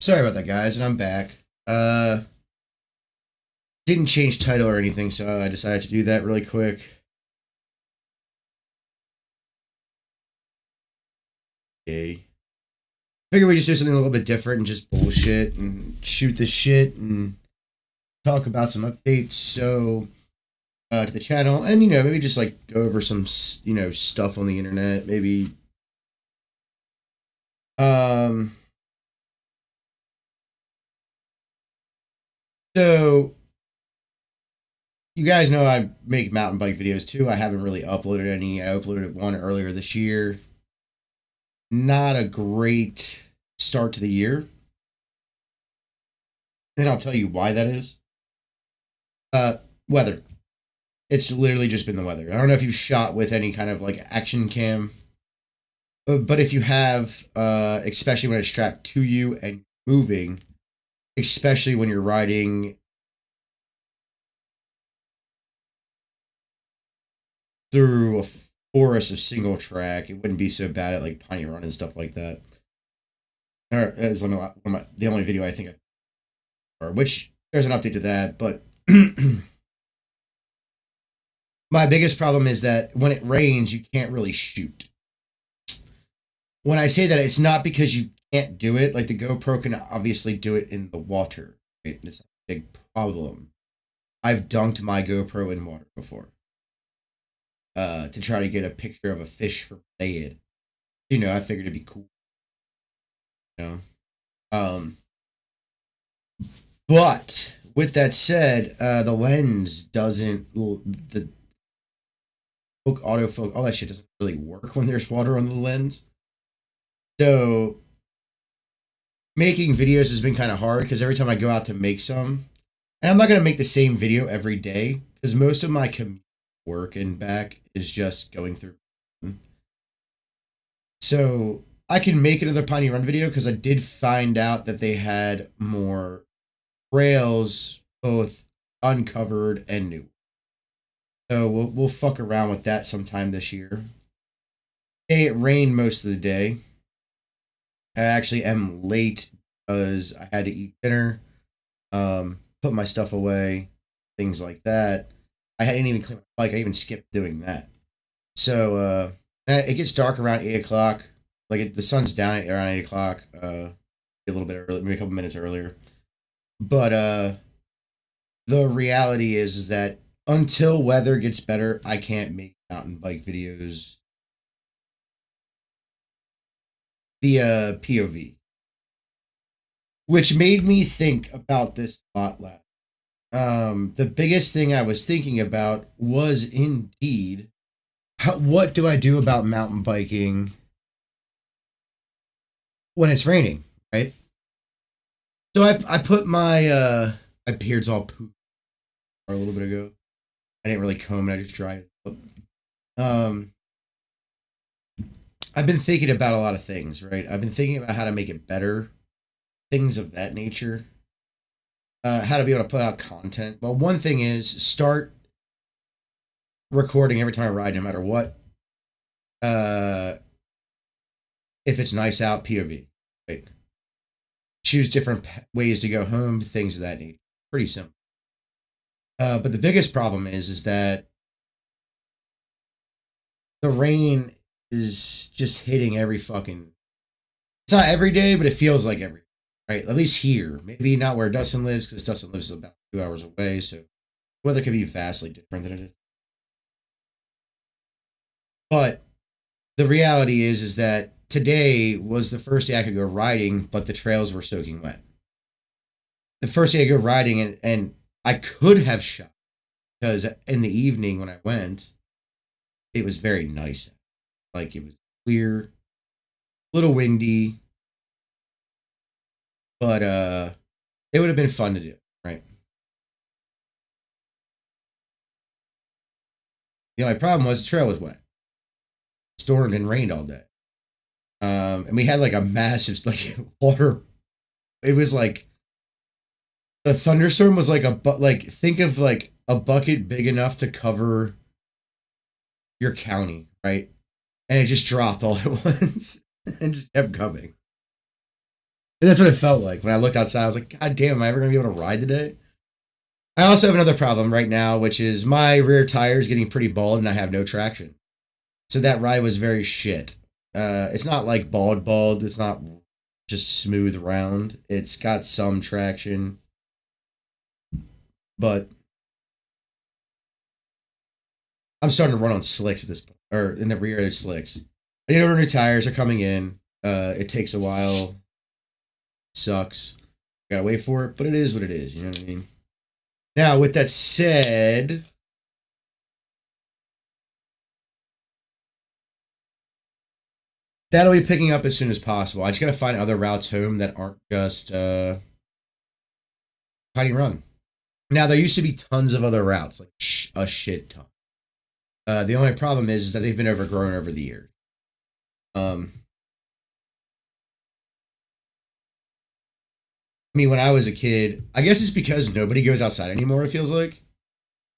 Sorry about that, guys, and I'm back. Didn't change title or anything, so I decided to do that really quick. Okay. Figure we just do something a little bit different and just bullshit and shoot the shit and talk about some updates. To the channel, and maybe just like go over some stuff on the internet. Maybe um. So you guys know I make mountain bike videos too. I haven't really uploaded any. I uploaded one earlier this year. Not a great start to the year. And I'll tell you why that is. Weather. It's literally just been the weather. I don't know if you've shot with any kind of like action cam, but if you have, especially when it's strapped to you and moving, especially when you're riding through a forest of single track, it wouldn't be so bad at like Piney Run and stuff like that. Or as the only video I think, or which there's an update to that, but my biggest problem is that when it rains, you can't really shoot. When I say that, it's not because you can't do it. Like the GoPro can obviously do it in the water. Right? It's a big problem. I've dunked my GoPro in water before to try to get a picture of a fish for Ed. I figured it'd be cool. You know, but with that said, the lens doesn't the autofocus, all that shit doesn't really work when there's water on the lens. So making videos has been kind of hard because every time I go out to make some, and I'm not going to make the same video every day because most of my commute work and back is just going through. So I can make another Piney Run video because I did find out that they had more trails, both uncovered and new. So we'll fuck around with that sometime this year. It rained most of the day. I actually am late because I had to eat dinner, put my stuff away, things like that. I hadn't even cleaned my bike. I even skipped doing that. So it gets dark around 8 o'clock. The sun's down around 8 o'clock. A little bit early, maybe a couple minutes earlier. But the reality is that until weather gets better, I can't make mountain bike videos via POV, which made me think about this a lot last. The biggest thing I was thinking about was indeed what do I do about mountain biking when it's raining, right? So I put my beard's all pooped a little bit ago. I didn't really comb it; I just dried it up. Um, I've been thinking about a lot of things, right? I've been thinking about how to make it better, things of that nature. How to be able to put out content. Well, one thing is start recording every time I ride, no matter what. If it's nice out, POV. Right? Choose different ways to go home, things of that nature. Pretty simple. But the biggest problem is that the rain is just hitting every fucking. It's not every day, but it feels like every day, right? At least here. Maybe not where Dustin lives, because Dustin lives about 2 hours away, so weather could be vastly different than it is. But the reality is that today was the first day I could go riding, but the trails were soaking wet. The first day I go riding, and I could have shot because in the evening when I went, it was very nice. Like it was clear, a little windy, but it would have been fun to do, right? The only problem was the trail was wet, stormed and rained all day, and we had like a massive like water. It was like the thunderstorm was like think of like a bucket big enough to cover your county, right? And it just dropped all at once and just kept coming. And that's what it felt like when I looked outside. I was like, God damn, am I ever gonna be able to ride today? I also have another problem right now, which is my rear tire is getting pretty bald and I have no traction. So that ride was very shit. It's not like bald. It's not just smooth round. It's got some traction, but I'm starting to run on slicks at this point, or in the rear of the slicks. I get over new tires are coming in. It takes a while. Sucks. Gotta wait for it, but it is what it is. You know what I mean? Now, with that said, that'll be picking up as soon as possible. I just gotta find other routes home that aren't just Tiny Run. Now, there used to be tons of other routes, like a shit ton. The only problem is that they've been overgrown over the years. I mean, when I was a kid, I guess it's because nobody goes outside anymore, it feels like.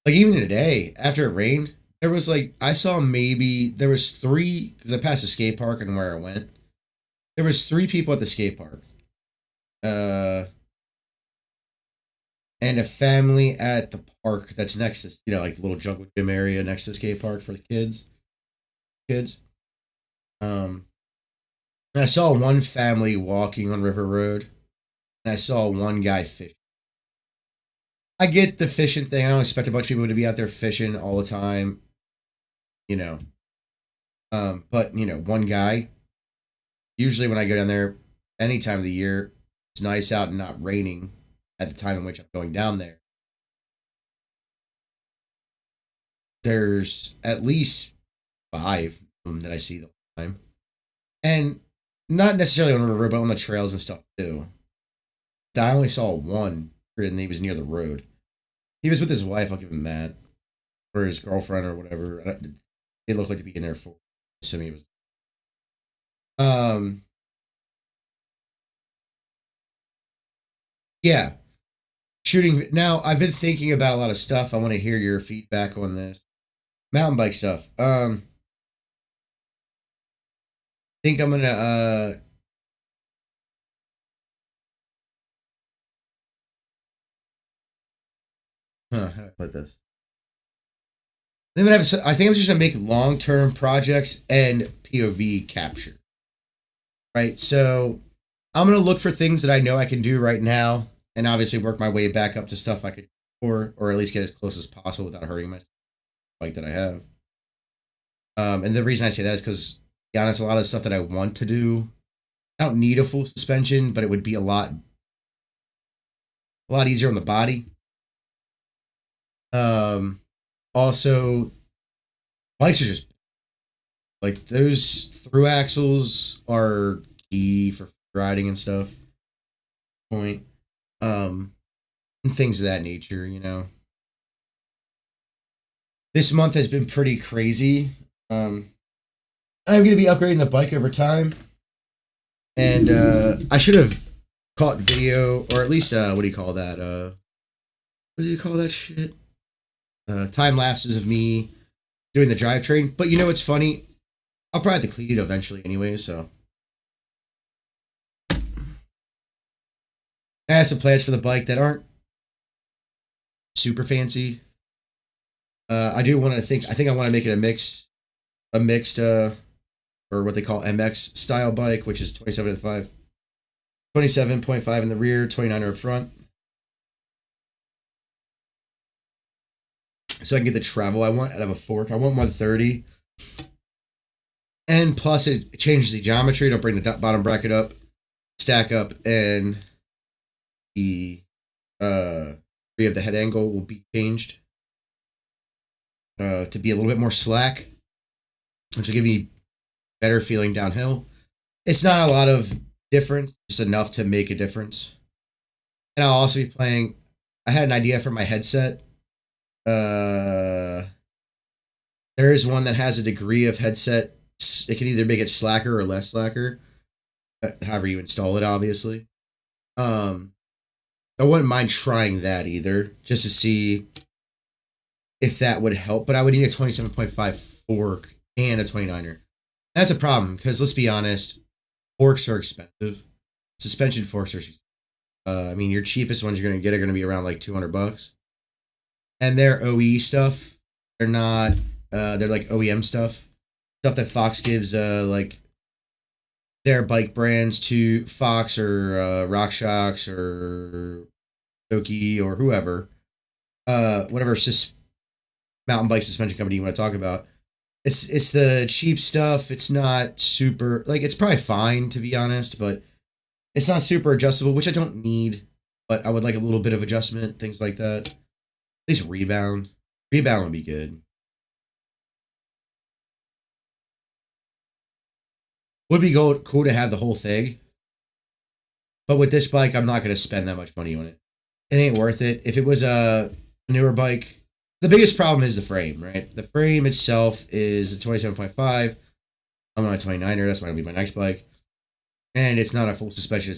Like, even today, after it rained, there was like, there was three, because I passed a skate park and where I went. There was three people at the skate park. And a family at the park that's next to, like the little jungle gym area next to the skate park for the kids. And I saw one family walking on River Road, and I saw one guy fishing. I get the fishing thing. I don't expect a bunch of people to be out there fishing all the time, But one guy. Usually, when I go down there, any time of the year, it's nice out and not raining at the time in which I'm going down there. There's at least 5 of them that I see the whole time. And not necessarily on the river, but on the trails and stuff too. I only saw one, and he was near the road. He was with his wife, I'll give him that. Or his girlfriend or whatever. They looked like to be in there for, assuming he was. Yeah. Shooting. Now, I've been thinking about a lot of stuff. I want to hear your feedback on this. Mountain bike stuff. Think I'm gonna how do I put this? I think I'm just gonna make long-term projects and POV capture. Right. So I'm gonna look for things that I know I can do right now, and obviously work my way back up to stuff I could or at least get as close as possible without hurting my bike that I have. And the reason I say that is because, to be honest, a lot of the stuff that I want to do, I don't need a full suspension, but it would be a lot easier on the body. Also, bikes are just like those through axles are key for riding and stuff. Point. And things of that nature, This month has been pretty crazy. I'm going to be upgrading the bike over time. And I should have caught video, or at least, what do you call that? What do you call that shit? Time lapses of me doing the drivetrain. But what's funny? I'll probably have to clean it eventually anyway, so. I have some plans for the bike that aren't super fancy. I do want to I think I want to make it a mixed, or what they call MX style bike, which is 27.5 in the rear, 29 up front. So I can get the travel I want out of a fork. I want 130. And plus it changes the geometry. It'll bring the bottom bracket up, stack up, and the degree of the head angle will be changed to be a little bit more slack, which will give me better feeling downhill. It's not a lot of difference, just enough to make a difference. And I'll also be playing. I had an idea for my headset. There is one that has a degree of headset. It can either make it slacker or less slacker, however you install it, obviously. I wouldn't mind trying that either, just to see if that would help. But I would need a 27.5 fork and a 29er. That's a problem, because let's be honest, forks are expensive. suspension forks are. I mean, your cheapest ones you're gonna get are gonna be around like $200, and they're OE stuff. They're not. They're like OEM stuff that Fox gives like their bike brands to Fox or RockShox or Doki or whoever, whatever mountain bike suspension company you want to talk about. It's the cheap stuff. It's not super like it's probably fine to be honest, but it's not super adjustable, which I don't need. But I would like a little bit of adjustment, things like that. At least rebound. Rebound would be good. Would be cool to have the whole thing. But with this bike, I'm not going to spend that much money on it. It ain't worth it. If it was a newer bike, the biggest problem is the frame, right? The frame itself is a 27.5. I'm on a 29er. That's going to be my next bike. And it's not a full suspension.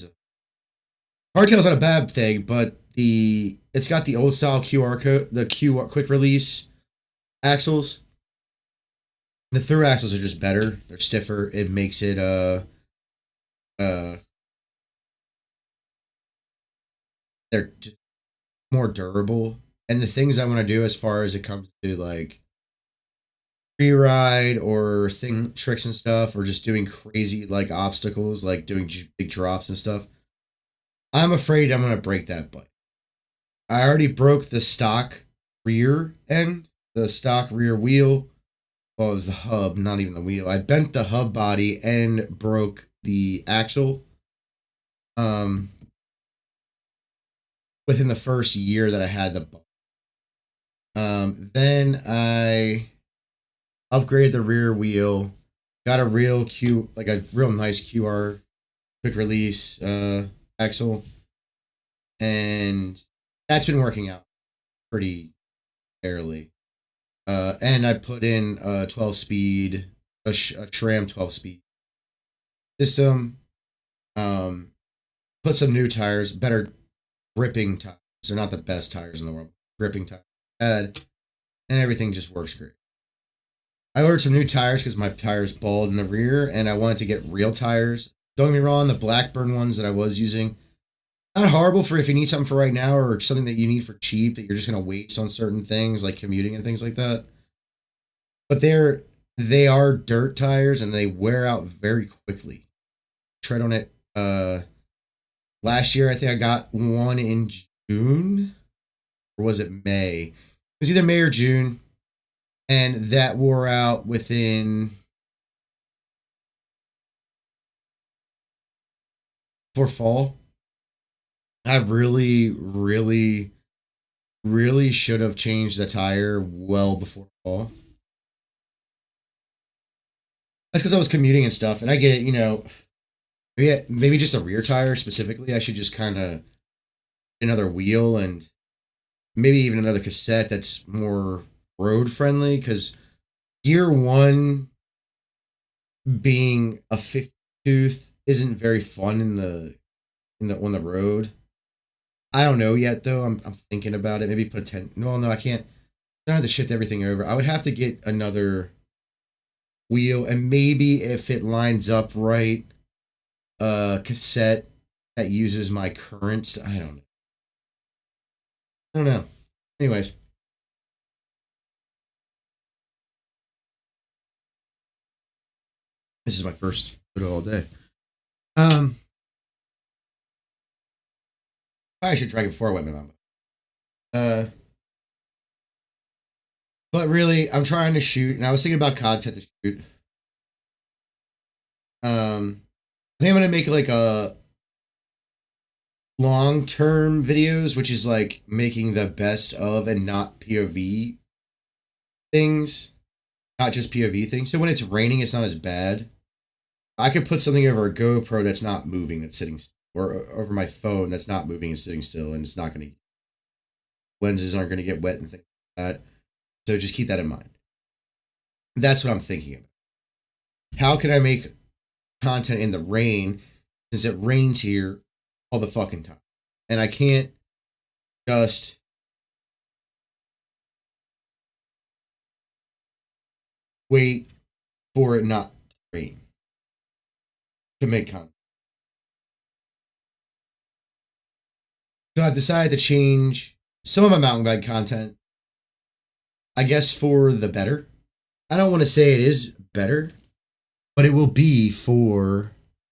Hardtail's not a bad thing, but it's got the old style QR code, the QR quick release axles. The through axles are just better. They're stiffer. It makes it they're just more durable. And the things I want to do as far as it comes to like free ride or tricks and stuff, or just doing crazy like obstacles, like doing big drops and stuff, I'm afraid I'm gonna break that bike. I already broke the stock rear end, the stock rear wheel. Well, it was the hub, not even the wheel. I bent the hub body and broke the axle. Within the first year that I had the bike. Then I upgraded the rear wheel, got a real nice QR quick release axle, and that's been working out pretty fairly. And I put in a 12-speed, a SRAM 12-speed system. Put some new tires, better gripping tires. They're not the best tires in the world. Gripping tires. And everything just works great. I ordered some new tires because my tires balled in the rear, and I wanted to get real tires. Don't get me wrong, the Blackburn ones that I was using, not horrible for if you need something for right now or something that you need for cheap that you're just going to waste on certain things like commuting and things like that. But they are dirt tires and they wear out very quickly. Tread on it. Last year, I think I got one in June, or was it May? It was either May or June, and that wore out within for fall. I really, really, really should have changed the tire well before fall. That's because I was commuting and stuff, and I get it, maybe just a rear tire specifically. I should just kind of another wheel and maybe even another cassette that's more road friendly, because gear one being a 50 tooth isn't very fun on the road. I don't know yet though. I'm thinking about it. Maybe put a 10. No, I can't. I have to shift everything over. I would have to get another wheel, and maybe if it lines up right, a cassette that uses my current. I don't know. I don't know. Anyways, this is my first photo all day. I should drag it before I went my mom. But really, I'm trying to shoot, and I was thinking about content to shoot. I think I'm gonna make like a long-term videos, which is like making the best of and not POV things, not just POV things. So when it's raining, it's not as bad. I could put something over a GoPro that's not moving, that's sitting, or over my phone that's not moving and sitting still, and it's not going to, lenses aren't going to get wet and things like that. So just keep that in mind. That's what I'm thinking about. How can I make content in the rain since it rains here all the fucking time? And I can't just wait for it not to rain to make content. I've decided to change some of my mountain bike content, I guess, for the better. I don't want to say it is better, but it will be for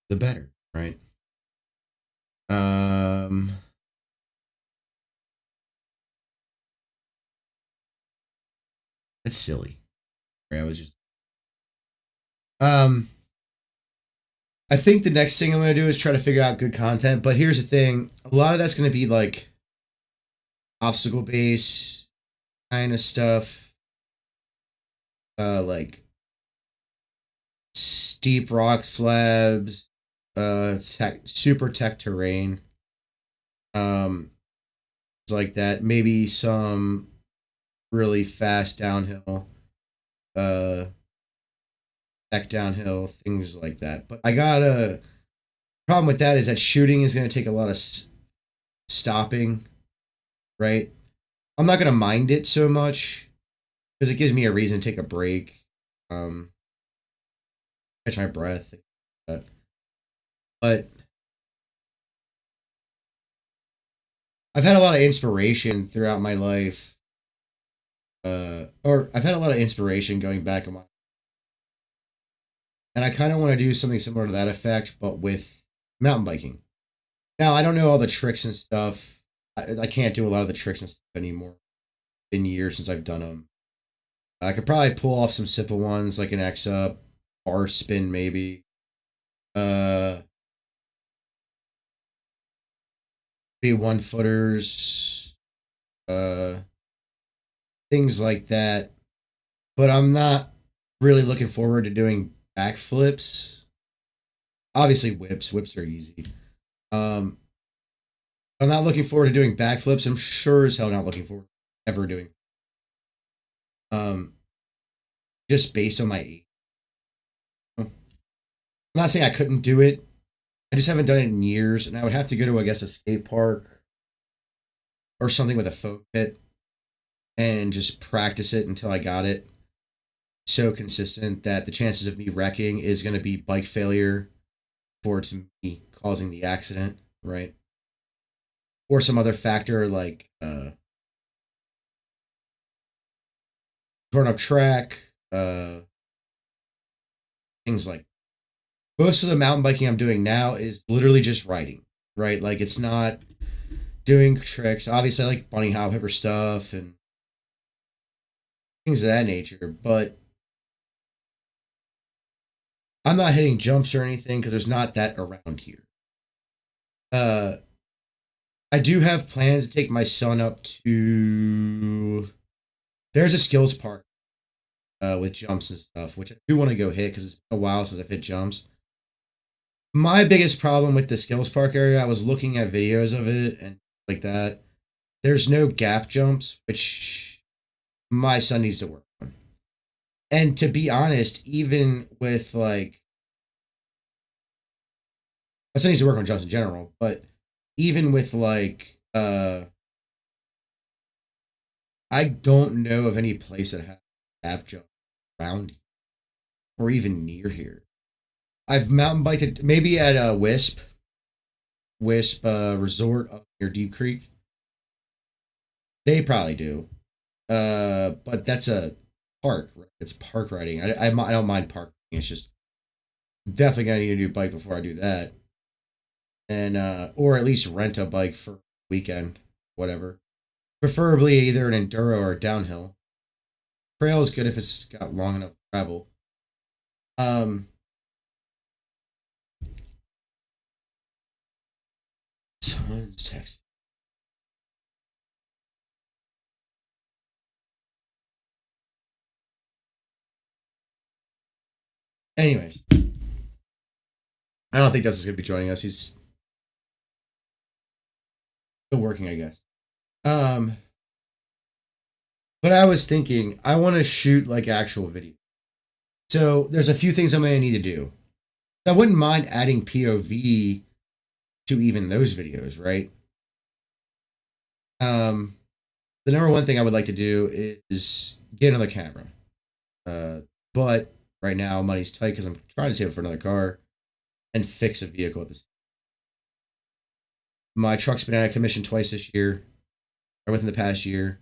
the better, right? It's silly. I was just I think the next thing I'm gonna do is try to figure out good content. But here's the thing: a lot of that's gonna be like obstacle based kind of stuff, like steep rock slabs, super tech terrain, like that. Maybe some really fast downhill, tech downhill, things like that. But I got a problem with that is that shooting is going to take a lot of stopping, right? I'm not going to mind it so much because it gives me a reason to take a break, catch my breath. But I've had a lot of inspiration throughout my life, or I've had a lot of inspiration going back in my, and I kind of want to do something similar to that effect, but with mountain biking. Now, I don't know all the tricks and stuff. I can't do a lot of the tricks and stuff anymore. Been years since I've done them. I could probably pull off some simple ones like an X up, bar spin maybe. Be 1-footers, things like that. But I'm not really looking forward to doing backflips. Obviously, whips. Whips are easy. I'm not looking forward to doing backflips. I'm sure as hell not looking forward to ever doing. Just based on my age. I'm not saying I couldn't do it. I just haven't done it in years, and I would have to go to, I guess, a skate park or something with a foam pit and just practice it until I got it so consistent that the chances of me wrecking is going to be bike failure towards me causing the accident, right? Or some other factor like torn up track, things like that. Most of the mountain biking I'm doing now is literally just riding, right? Like it's not doing tricks. Obviously, I like bunny hop over stuff and things of that nature, but I'm not hitting jumps or anything because there's not that around here. I do have plans to take my son up to. There's a skills park with jumps and stuff, which I do want to go hit because it's been a while since I've hit jumps. My biggest problem with the skills park area, I was looking at videos of it and like that. There's no gap jumps, which my son needs to work on. And to be honest, even with like, my son needs to work on jumps in general, but even with like, I don't know of any place that has gap jump around here or even near here. I've mountain biked it maybe at a Wisp Resort up near Deep Creek. They probably do. But that's a park. Right? It's park riding. I don't mind park riding. It's just definitely gonna need a new bike before I do that, and or at least rent a bike for a weekend, whatever. Preferably either an enduro or a downhill. Trail is good if it's got long enough travel. Someone's texting. Anyways, I don't think Dustin's gonna be joining us. He's still working, I guess. But I was thinking I want to shoot like actual video. So there's a few things I'm gonna need to do. I wouldn't mind adding POV to even those videos, right? The number one thing I would like to do is get another camera. But right now money's tight because I'm trying to save up for another car and fix a vehicle at this. My truck's been out of commission twice this year, or within the past year.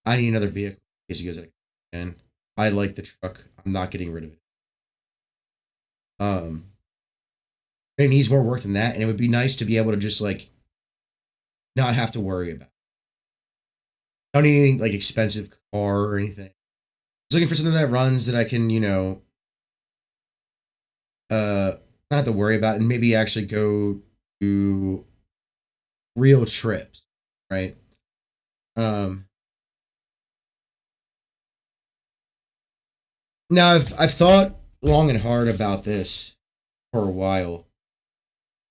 I need another vehicle in case he goes out of commission. I like the truck. I'm not getting rid of it. It needs more work than that, and it would be nice to be able to just like not have to worry about it. I don't need anything like expensive car or anything. I was looking for something that runs that I can, not have to worry about and maybe actually go to real trips, right? Um, Now I've thought long and hard about this for a while.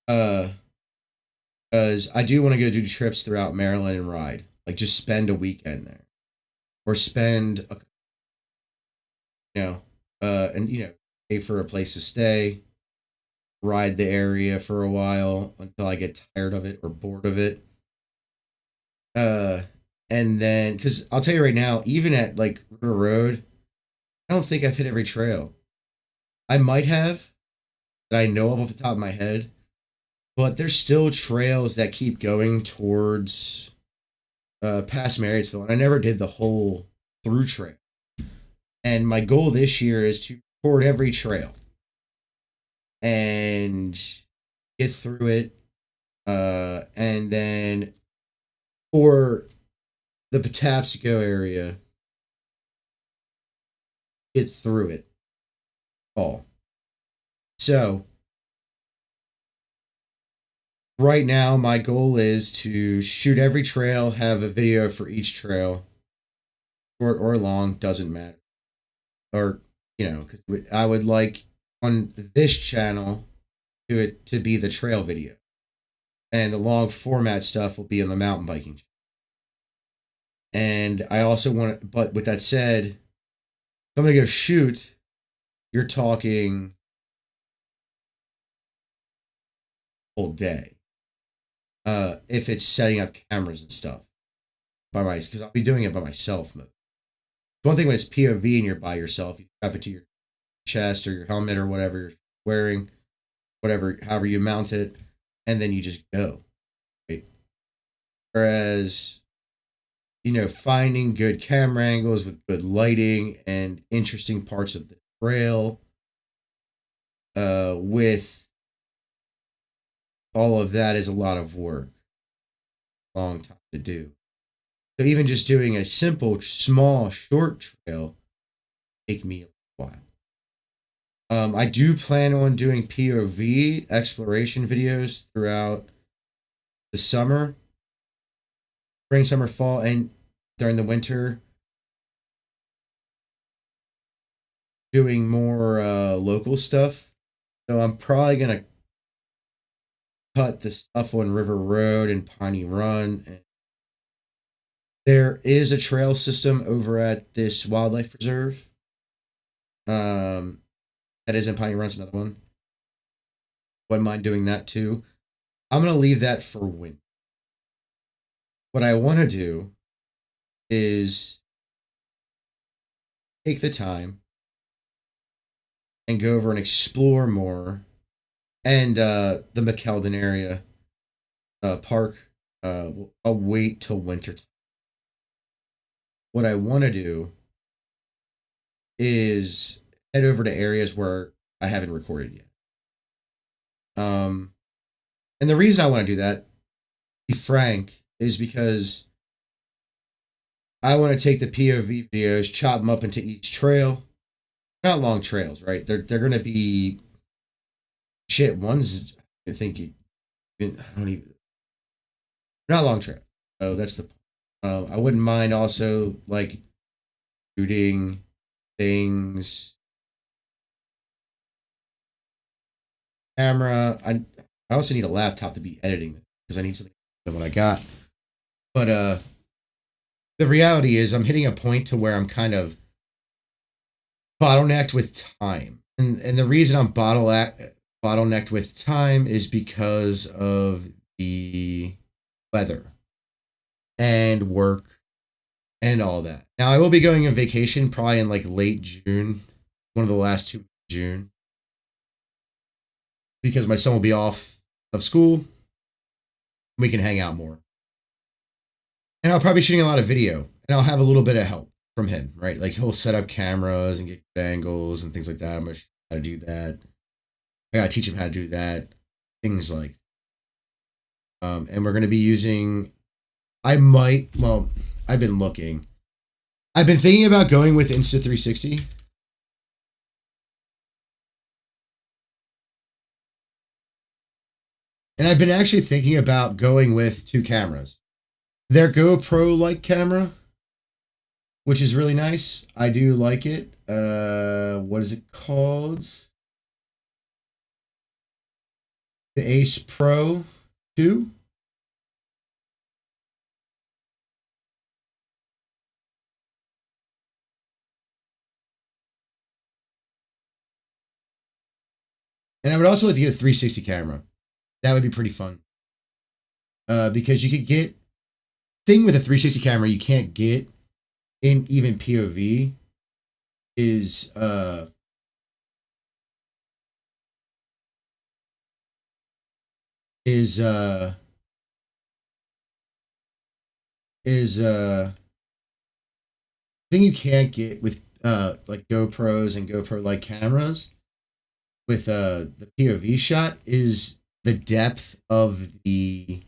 Uh, because I do want to go do trips throughout Maryland and ride, like just spend a weekend there, or spend, you know, and pay for a place to stay, ride the area for a while until I get tired of it or bored of it. Uh, and then because I'll tell you right now, even at like River Road, I don't think I've hit every trail. I might have that I know of off the top of my head, but there's still trails that keep going towards past Marysville, and I never did the whole through trail. And my goal this year is to record every trail and get through it. And then for the Patapsco area, get through it all. So right now, my goal is to shoot every trail, have a video for each trail, short or long, doesn't matter. Or, because I would like on this channel to be the trail video. And the long format stuff will be on the mountain biking channel. And I also want, but with that said, if I'm going to go shoot, you're talking whole day. If it's setting up cameras and stuff because I'll be doing it by myself. One thing when it's POV and you're by yourself, you strap it to your chest or your helmet or whatever you're wearing, however you mount it, and then you just go. Right? Whereas, finding good camera angles with good lighting and interesting parts of the trail, with all of that is a lot of work, long time to do. So even just doing a simple, small, short trail take me a while. I do plan on doing POV exploration videos throughout the summer, spring, summer, fall, and during the winter. Doing more local stuff. So I'm probably going to cut the stuff on River Road and Piney Run. And there is a trail system over at this wildlife preserve. That is in Piney Run's another one. Wouldn't mind doing that too. I'm going to leave that for winter. What I want to do is take the time and go over and explore more. And the McKeldin area park, I'll wait till winter time. What I want to do is head over to areas where I haven't recorded yet. And the reason I want to do that, to be frank, is because I want to take the POV videos, chop them up into each trail. Not long trails, right? They're going to be ones I think I don't even, not long trail. Oh, that's the I wouldn't mind also like shooting things, camera. I also need a laptop to be editing because I need something than what I got. But the reality is I'm hitting a point to where I'm kind of bottlenecked with time. And the reason I'm bottlenecked with time is because of the weather and work and all that. Now I will be going on vacation probably in like late June, one of the last 2 weeks of June, because my son will be off of school We can hang out more. And I'll probably be shooting a lot of video, and I'll have a little bit of help from him, right? Like he'll set up cameras and get good angles and things like that. I'm gonna show him how to do that. I gotta teach him how to do that. Things like, and we're gonna be using. I've been looking. I've been thinking about going with Insta360. And I've been actually thinking about going with 2 cameras. Their GoPro-like camera, which is really nice. I do like it. What is it called? The Ace Pro 2. And I would also like to get a 360 camera. That would be pretty fun. Because you could get thing with a 360 camera you can't get in even POV is thing you can't get with like GoPros and GoPro like cameras with the POV shot is the depth of the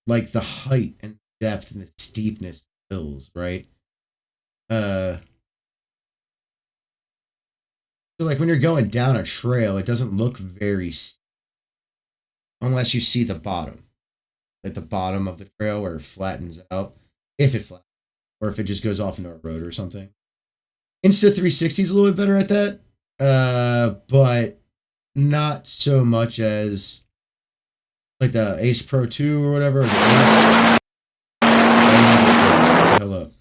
like the height and depth and the steepness of hills, right? So like when you're going down a trail, it doesn't look very steep unless you see the bottom. Like the bottom of the trail where it flattens out. If it flattens, or if it just goes off into a road or something. Insta360 is a little bit better at that. But not so much as like the Ace Pro 2 or whatever. The Ace. Hello.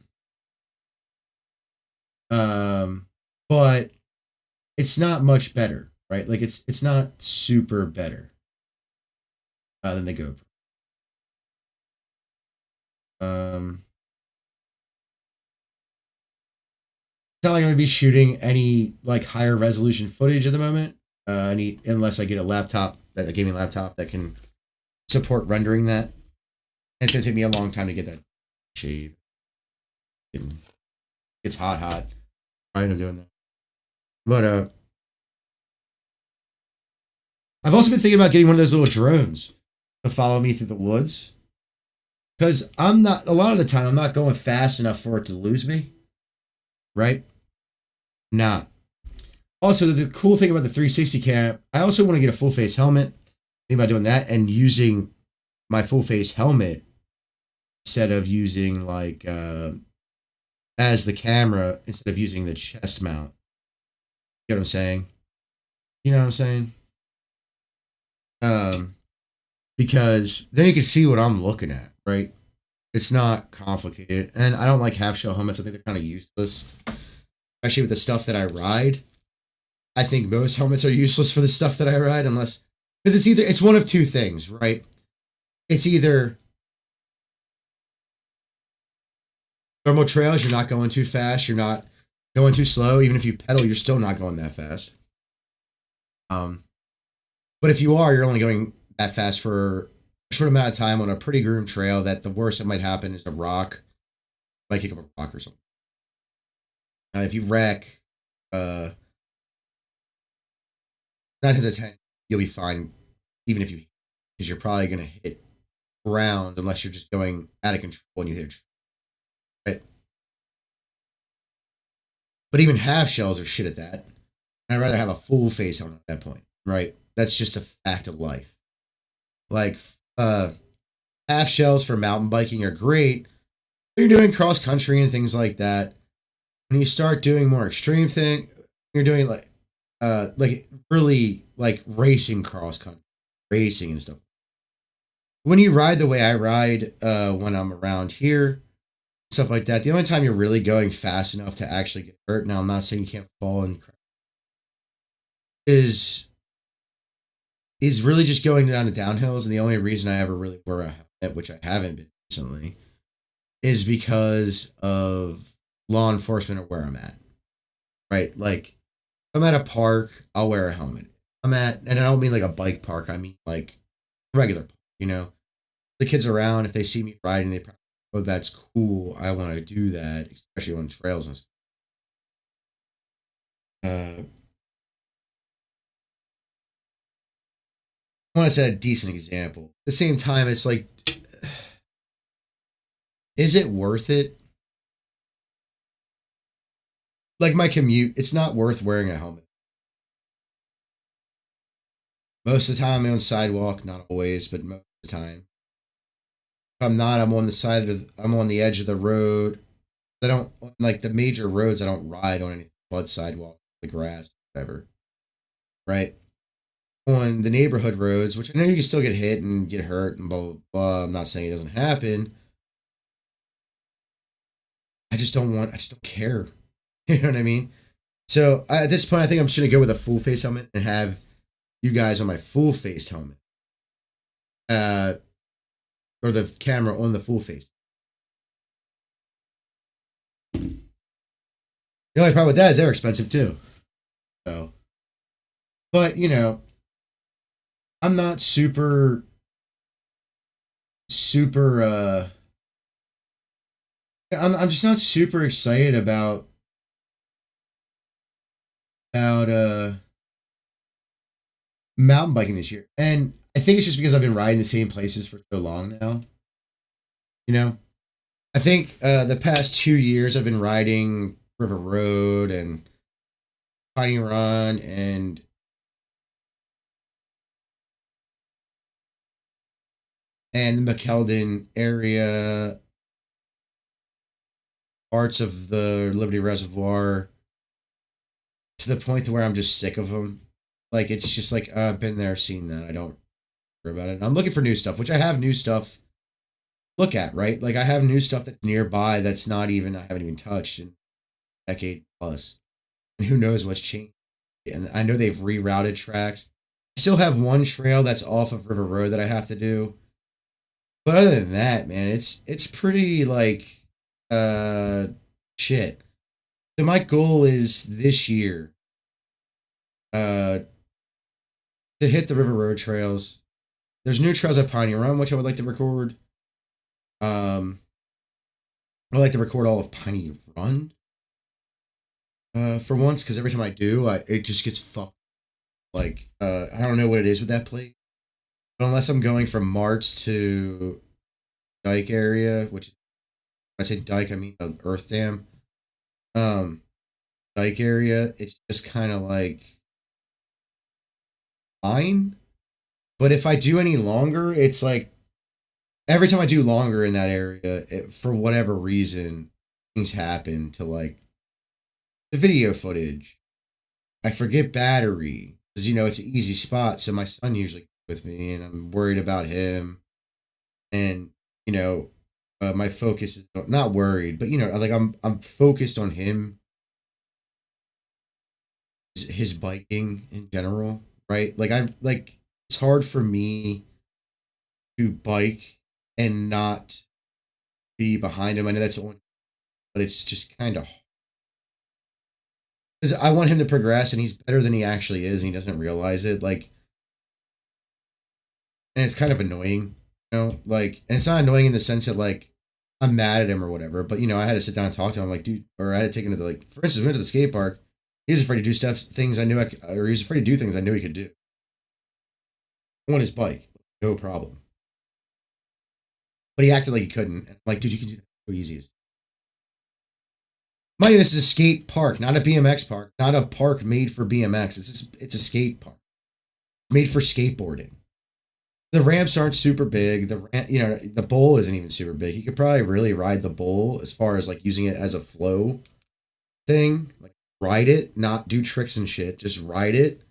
But it's not much better, right? Like it's not super better than the GoPro. It's not like I'm gonna be shooting any like higher resolution footage at the moment. Unless I get a gaming laptop that can support rendering that. And it's gonna take me a long time to get that shave. It's hot. I end up doing that. But I've also been thinking about getting one of those little drones to follow me through the woods. Because a lot of the time, I'm not going fast enough for it to lose me. Right? Not. Also, the cool thing about the 360 cam, I also want to get a full face helmet. Think about doing that and using my full face helmet instead of using like as the camera instead of using the chest mount. You know what I'm saying? You know what I'm saying? Because then you can see what I'm looking at, right? It's not complicated. And I don't like half shell helmets. I think they're kind of useless. Especially with the stuff that I ride. I think most helmets are useless for the stuff that I ride because it's one of two things, right? It's either normal trails, you're not going too fast, you're not going too slow. Even if you pedal, you're still not going that fast. But if you are, you're only going that fast for a short amount of time on a pretty groomed trail that the worst that might happen is a rock. Might kick up a rock or something. If you wreck, 9 times out of 10, you'll be fine, even if you, because you're probably going to hit ground unless you're just going out of control when you hit, right? But even half shells are shit at that. I'd rather have a full face helmet at that point, right? That's just a fact of life. Like, half shells for mountain biking are great. You're doing cross country and things like that. When you start doing more extreme thing, you're doing like really like racing cross country, racing and stuff. When you ride the way I ride when I'm around here, stuff like that, the only time you're really going fast enough to actually get hurt, now I'm not saying you can't fall and crash, is really just going down the downhills. And the only reason I ever really wear a helmet, which I haven't been recently, is because of law enforcement or where I'm at, right? Like, if I'm at a park, I'll wear a helmet. And I don't mean like a bike park. I mean like, regular, you know, the kids around, if they see me riding, they probably, oh, that's cool. I want to do that, especially on trails and stuff. I want to set a decent example. At the same time, it's like, is it worth it? Like my commute, it's not worth wearing a helmet. Most of the time, I'm on sidewalk, not always, but most of the time. If I'm not, I'm on the side of, I'm on the edge of the road. I don't like the major roads. I don't ride on any blood sidewalk, the grass, whatever. Right on the neighborhood roads, which I know you can still get hit and get hurt and blah blah blah. I'm not saying it doesn't happen. I just don't want. I just don't care. You know what I mean? So at this point, I think I'm just gonna go with a full face helmet and have you guys on my full face helmet, uh, or the camera on the full face. The only problem with that is they're expensive too. So, but you know, I'm not super. I'm just not super excited about mountain biking this year, and I think it's just because I've been riding the same places for so long now. You know, I think the past 2 years I've been riding River Road and Piney Run and the McKeldin area, parts of the Liberty Reservoir, to the point to where I'm just sick of them. Like it's just like I've been there, seen that. I don't care about it. I'm looking for new stuff, which I have new stuff. Look at right, like I have new stuff that's nearby that's not even I haven't even touched in a decade plus, and who knows what's changed. And I know they've rerouted tracks. I still have one trail that's off of River Road that I have to do, but other than that, man, it's pretty like uh shit. So my goal is this year uh to hit the River Road trails. There's new trails at Piney Run, which I would like to record. Um, I like to record all of Piney Run for once, because every time I do, it just gets fucked. Like I don't know what it is with that plate, but unless I'm going from Marts to Dyke area, which when I say Dyke, I mean Earth Dam. Um, Dyke area, it's just kind of like fine. But if I do any longer, it's like every time I do longer in that area, for whatever reason, things happen to like the video footage. I forget battery because it's an easy spot. So my son usually with me, and I'm worried about him. And my focus is not worried, but like I'm focused on him, his biking in general, right? Like I like it's hard for me to bike and not be behind him. I know that's the only, but it's just kind of because I want him to progress, and he's better than he actually is, and he doesn't realize it. Like, and it's kind of annoying, Like, and it's not annoying in the sense that like I'm mad at him or whatever, but I had to sit down and talk to him, like, dude, or I had to take him to the like, for instance, we went to the skate park. He was afraid to do things I knew or he was afraid to do things I knew he could do on his bike, no problem. But he acted like he couldn't. And I'm like, dude, you can do that so easy. Mind you, this is a skate park, not a BMX park, not a park made for BMX. It's a skate park made for skateboarding. The ramps aren't super big. The bowl isn't even super big. You could probably really ride the bowl as far as like using it as a flow thing. Like ride it, not do tricks and shit. Just ride it.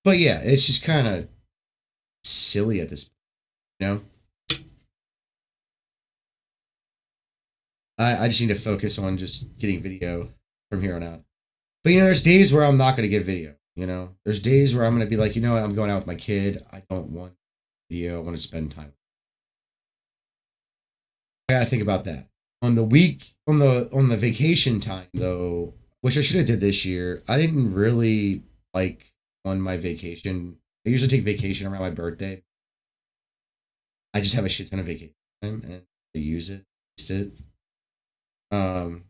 But yeah, it's just kind of silly at this point, you know? I just need to focus on just getting video from here on out. But there's days where I'm not going to get video. There's days where I'm going to be like, you know what, I'm going out with my kid. I don't want video. I want to spend time. I got to think about that. On the vacation time though, which I should have did this year, I didn't really like on my vacation. I usually take vacation around my birthday. I just have a shit ton of vacation time and I use it, waste it. Um,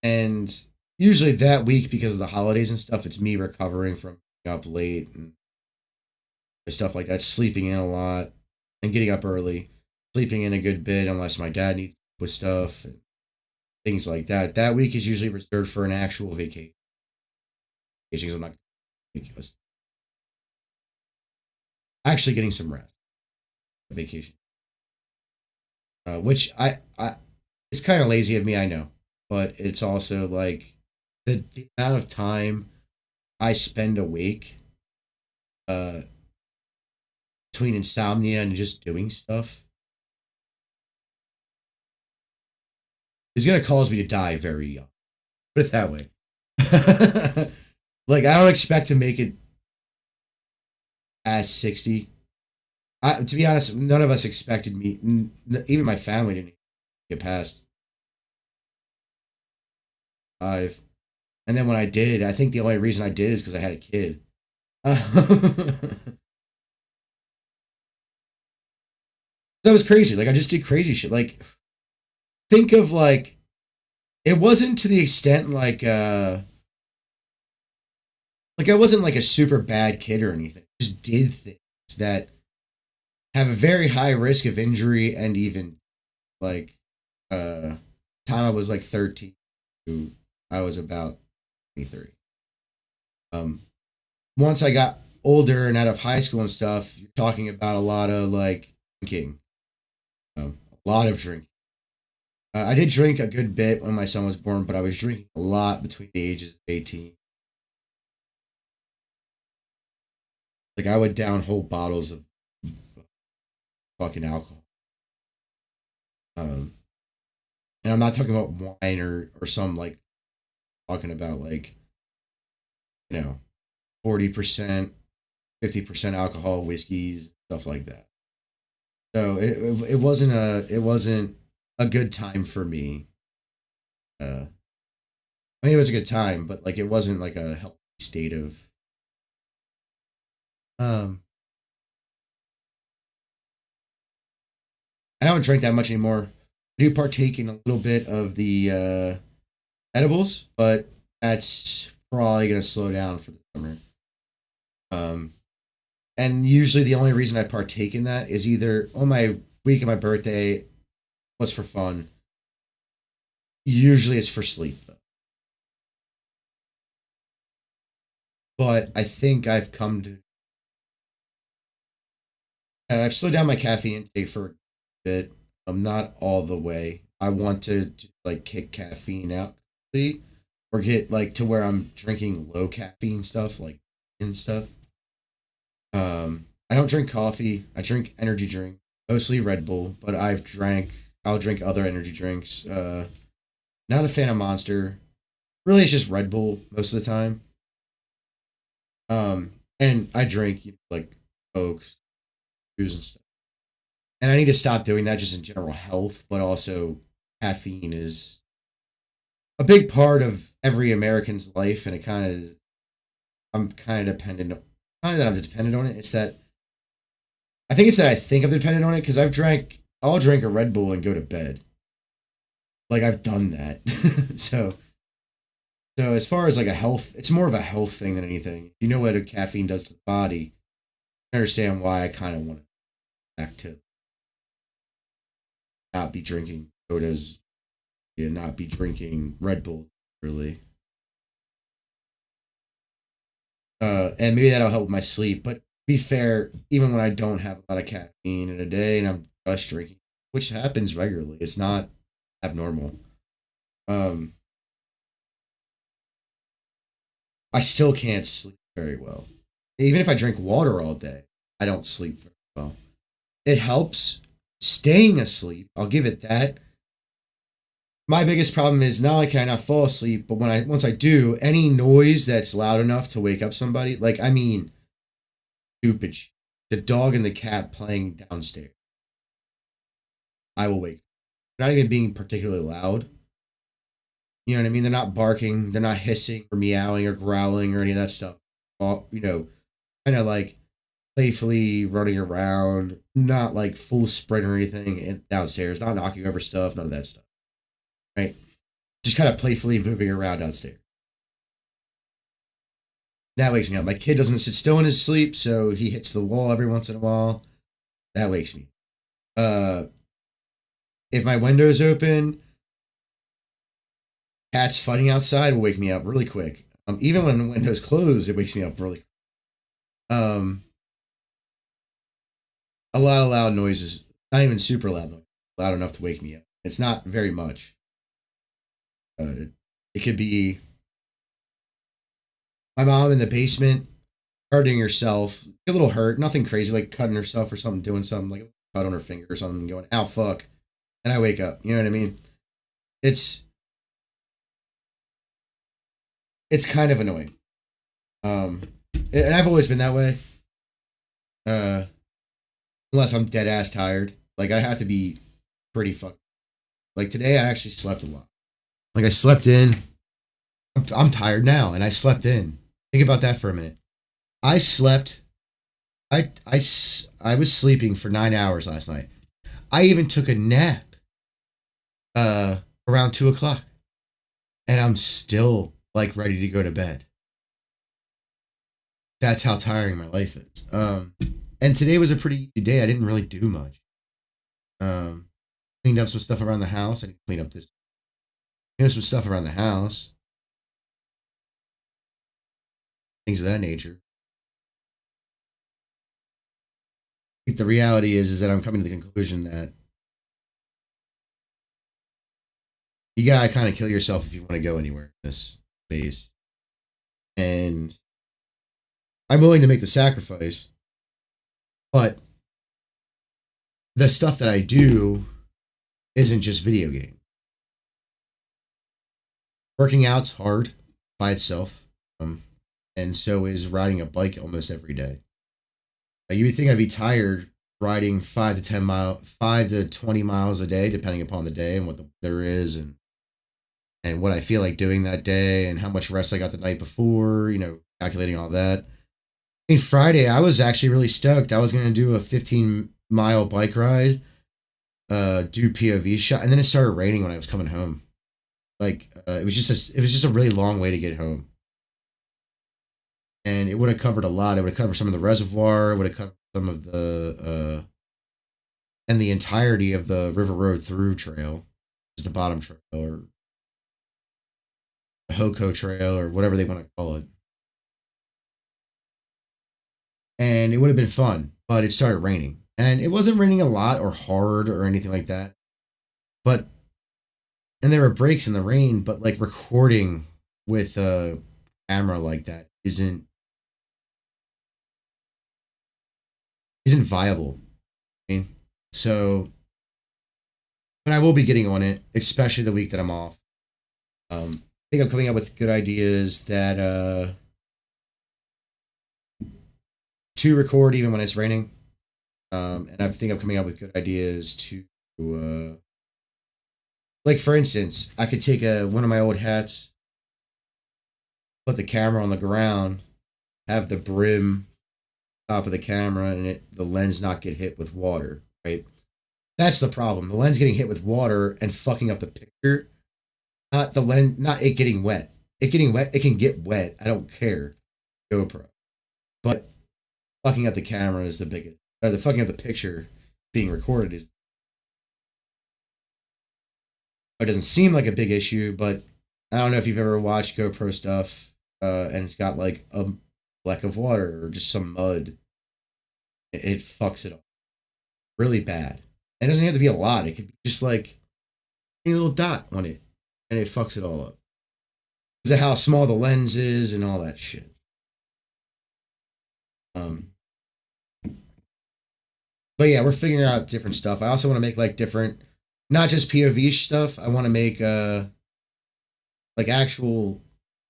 and usually that week, because of the holidays and stuff, it's me recovering from being up late and stuff like that, sleeping in a lot and getting up early, sleeping in a good bit unless my dad needs with stuff and things like that. That week is usually reserved for an actual vacation. Because I'm not ridiculous. Actually getting some rest. Vacation. Which I it's kind of lazy of me, I know. But it's also like the amount of time I spend awake uh between insomnia and just doing stuff is gonna cause me to die very young. Put it that way. Like I don't expect to make it past 60. To be honest, none of us expected me. Even my family didn't get past 5. And then when I did, I think the only reason I did is because I had a kid. That was crazy. Like I just did crazy shit. Like think of like it wasn't to the extent like I wasn't like a super bad kid or anything. I just did things that have a very high risk of injury and even like time I was like 13 to I was about 23. Um Once I got older and out of high school and stuff, you're talking about a lot of like drinking. A lot of drinking. I did drink a good bit when my son was born, but I was drinking a lot between the ages of 18. Like I would down whole bottles of fucking alcohol. Um, and I'm not talking about wine or some like talking about like 40%, 50% alcohol, whiskeys, stuff like that. So it wasn't a good time for me. I mean, it was a good time, but like it wasn't like a healthy state of. Um, I don't drink that much anymore. I do partake in a little bit of the edibles, but that's probably gonna slow down for the summer. Um, and usually the only reason I partake in that is either on my week of my birthday was for fun. Usually it's for sleep though. But I think I've slowed down my caffeine intake for a bit. I'm not all the way. I want to just, like kick caffeine out completely, or get like to where I'm drinking low caffeine stuff like and stuff. I don't drink coffee. I drink energy drink, mostly Red Bull, but I'll drink other energy drinks. Not a fan of Monster. Really, it's just Red Bull most of the time. And I drink like Cokes, booze and stuff. And I need to stop doing that just in general health, but also caffeine is a big part of every American's life, and I'm kind of dependent. Not that I'm dependent on it. It's that I think it's that I think I'm dependent on it because I'll drink a Red Bull and go to bed. Like I've done that. so so as far as like a health, it's more of a health thing than anything. You know what a caffeine does to the body. I understand why I kind of want to back to not be drinking sodas and not be drinking Red Bull really. And maybe that'll help with my sleep. But to be fair, even when I don't have a lot of caffeine in a day and I'm just drinking, which happens regularly, it's not abnormal. Um, I still can't sleep very well. Even if I drink water all day, I don't sleep very well. It helps staying asleep. I'll give it that. My biggest problem is not only can I not fall asleep, but once I do, any noise that's loud enough to wake up somebody, like I mean, stupid, the dog and the cat playing downstairs, I will wake. Not even being particularly loud. You know what I mean? They're not barking, they're not hissing or meowing or growling or any of that stuff. kind of like playfully running around, not like full sprint or anything, and downstairs, not knocking over stuff, none of that stuff, right? Just kind of playfully moving around downstairs. That wakes me up. My kid doesn't sit still in his sleep, so he hits the wall every once in a while. That wakes me. Uh, if my window's open, cats fighting outside will wake me up really quick. Even when the window's closed, it wakes me up really quick. A lot of loud noises, not even super loud noise, loud enough to wake me up. It's not very much. It could be my mom in the basement hurting herself, a little hurt, nothing crazy, like cutting herself or something, doing something like a cut on her finger or something, going, ow, fuck. And I wake up. You know what I mean? It's kind of annoying. And I've always been that way. Unless I'm dead ass tired. Like, I have to be pretty fucked. Like, today I actually slept a lot. Like, I slept in. I'm tired now, and I slept in. Think about that for a minute. I slept. I was sleeping for 9 hours last night. I even took a nap around 2 o'clock. And I'm still, like, ready to go to bed. That's how tiring my life is. And today was a pretty easy day. I didn't really do much. Cleaned up some stuff around the house. I didn't clean up this. Cleaned up some stuff around the house. Things of that nature. I think the reality is that I'm coming to the conclusion that you gotta kind of kill yourself if you want to go anywhere in this space. And I'm willing to make the sacrifice. But the stuff that I do isn't just video game. Working out's hard by itself, and so is riding a bike almost every day. You would think I'd be tired riding 5 to 20 miles a day, depending upon the day and what the weather is, and what I feel like doing that day, and how much rest I got the night before. Calculating all that. Friday, I was actually really stoked. I was going to do a 15-mile bike ride, do POV shot, and then it started raining when I was coming home. Like, it was just a really long way to get home. And it would have covered a lot. It would have covered some of the reservoir. It would have covered some of the, and the entirety of the River Road Through Trail, is the bottom trail, or the Hoko Trail, or whatever they want to call it. And it would have been fun, but it started raining. And it wasn't raining a lot or hard or anything like that. And there were breaks in the rain, but like recording with a camera like that isn't viable. So, but I will be getting on it, especially the week that I'm off. I think I'm coming up with good ideas that, to record even when it's raining. And I think I'm coming up with good ideas to, like, for instance, I could take one of my old hats, put the camera on the ground, have the brim top of the camera, and the lens not get hit with water, right? That's the problem. The lens getting hit with water and fucking up the picture. Not the lens, not it getting wet. It getting wet, it can get wet. I don't care. GoPro. But fucking up the camera is the biggest. Or the fucking up the picture being recorded is. It doesn't seem like a big issue, but I don't know if you've ever watched GoPro stuff, and it's got like a fleck of water or just some mud. It fucks it up really bad. It doesn't have to be a lot. It could be just like a little dot on it, and it fucks it all up. Because of how small the lens is and all that shit. But yeah, we're figuring out different stuff. I also want to make like different, not just POV stuff. I want to make like actual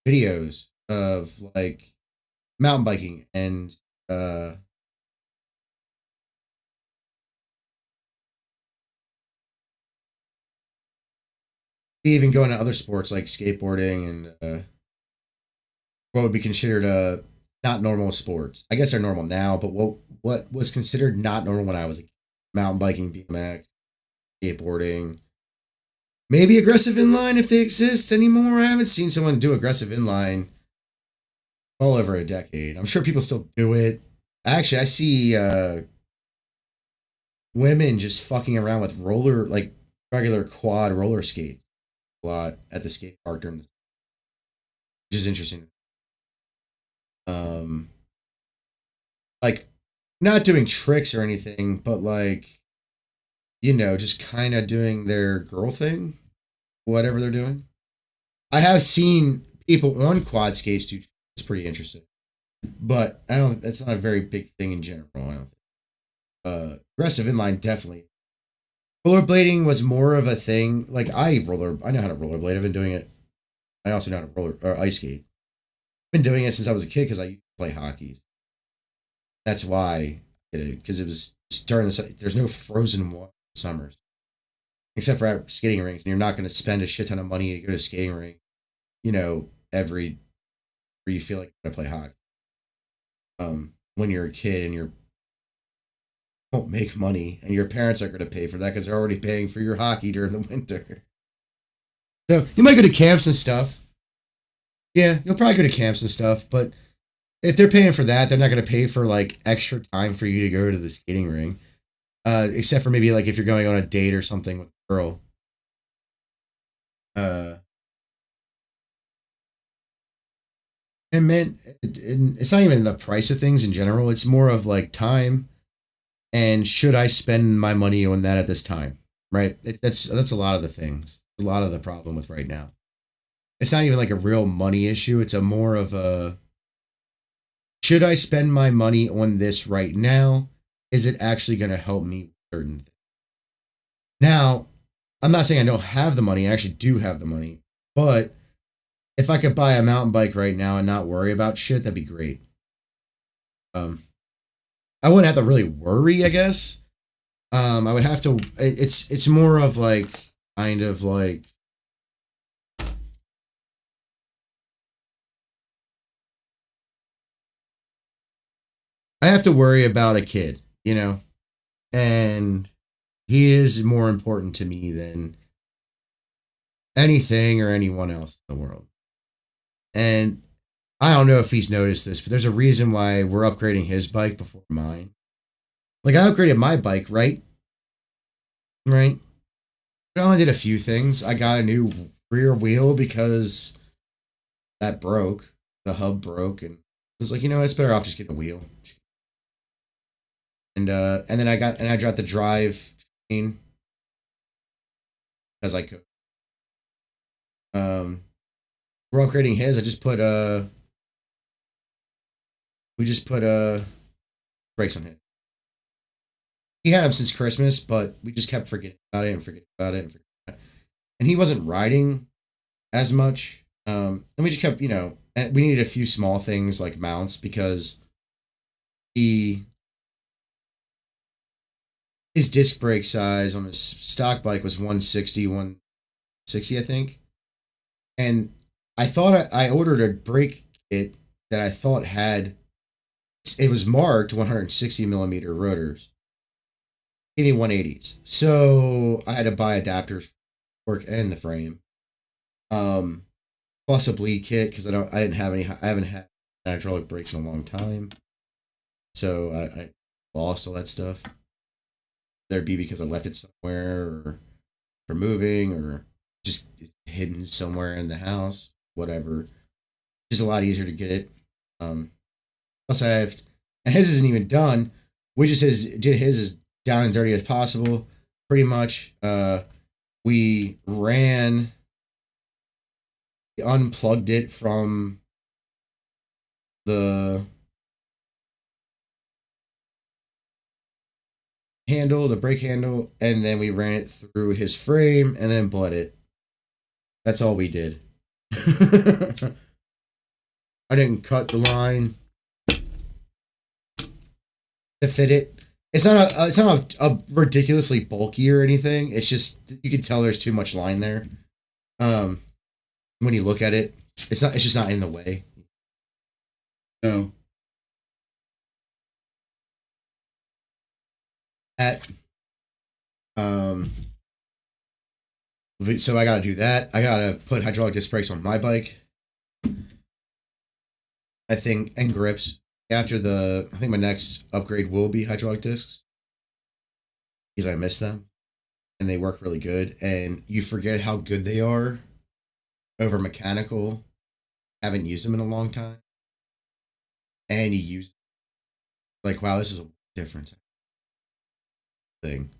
videos of like mountain biking and even going to other sports like skateboarding and what would be considered not normal sports. I guess they're normal now, but what was considered not normal when I was a kid? Mountain biking, BMX, skateboarding, maybe aggressive inline if they exist anymore. I haven't seen someone do aggressive inline well over a decade. I'm sure people still do it. Actually, I see women just fucking around with like regular quad roller skates a lot at the skate park during, which is interesting. Um, like not doing tricks or anything, but like just kind of doing their girl thing, whatever they're doing. I have seen people on quad skates do. It's pretty interesting, but I don't. That's not a very big thing in general. I don't think. Aggressive inline definitely. Rollerblading was more of a thing. Like I know how to rollerblade. I've been doing it. I also know how to roller or ice skate. I've been doing it since I was a kid because I used to play hockey. That's why I did it, because it was during the there's no frozen water in summers except for at skating rinks, and you're not going to spend a shit ton of money to go to a skating rink. Every where you feel like you're going to play hockey. When you're a kid and you won't make money, and your parents are going to pay for that because they're already paying for your hockey during the winter. So you might go to camps and stuff. Yeah, you'll probably go to camps and stuff, but if they're paying for that, they're not going to pay for like extra time for you to go to the skating ring. Except for maybe like if you're going on a date or something with a girl. Uh, and man, it's not even the price of things in general. It's more of like time, and should I spend my money on that at this time? Right? That's a lot of the things. A lot of the problem with right now. It's not even like a real money issue. It's a more of a, should I spend my money on this right now? Is it actually going to help me with certain things? Now, I'm not saying I don't have the money. I actually do have the money. But if I could buy a mountain bike right now and not worry about shit, that'd be great. I wouldn't have to really worry, I guess. I would have to. It's more of like kind of like, I have to worry about a kid, and he is more important to me than anything or anyone else in the world. And I don't know if he's noticed this, but there's a reason why we're upgrading his bike before mine. Like I upgraded my bike, right? Right. I only did a few things. I got a new rear wheel because that broke. The hub broke, and I was like, it's better off just getting a wheel. And then I dropped the drive chain because I could. We're upgrading his. We just put brakes on it. He had them since Christmas, but we just kept forgetting about it and forgetting about it and forgetting about it. And he wasn't riding as much. And we just kept, and we needed a few small things like mounts because his disc brake size on his stock bike was 160, 160, I think. And I thought I ordered a brake kit that I thought it was marked 160 millimeter rotors. Gave me 180s. So I had to buy adapters for work and the frame. Plus a bleed kit because I haven't had hydraulic brakes in a long time. So I lost all that stuff. Whether it be because I left it somewhere or for moving or just hidden somewhere in the house, whatever. Just a lot easier to get it. Plus and his isn't even done. We just did his as down and dirty as possible. Pretty much. We unplugged it from the the brake handle, and then we ran it through his frame and then bled it. That's all we did. I didn't cut the line to fit it. It's not a ridiculously bulky or anything. It's just you can tell there's too much line there. When you look at it, it's just not in the way. So that. Um, so I gotta do that. I gotta put hydraulic disc brakes on my bike. I think, and grips. I think my next upgrade will be hydraulic discs because I miss them and they work really good. And you forget how good they are over mechanical. Haven't used them in a long time, and you use like, wow, this is a different thing.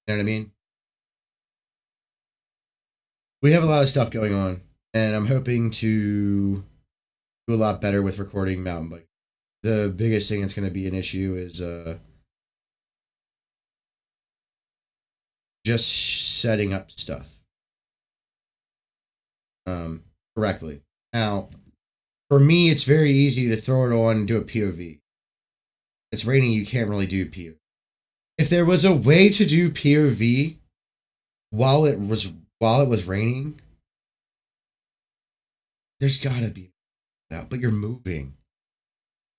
You know what I mean? We have a lot of stuff going on, and I'm hoping to do a lot better with recording mountain bike. The biggest thing that's going to be an issue is just setting up stuff correctly. Now, for me, it's very easy to throw it on and do a POV. It's raining, you can't really do POV. If there was a way to do POV while it was raining, there's gotta be. But you're moving.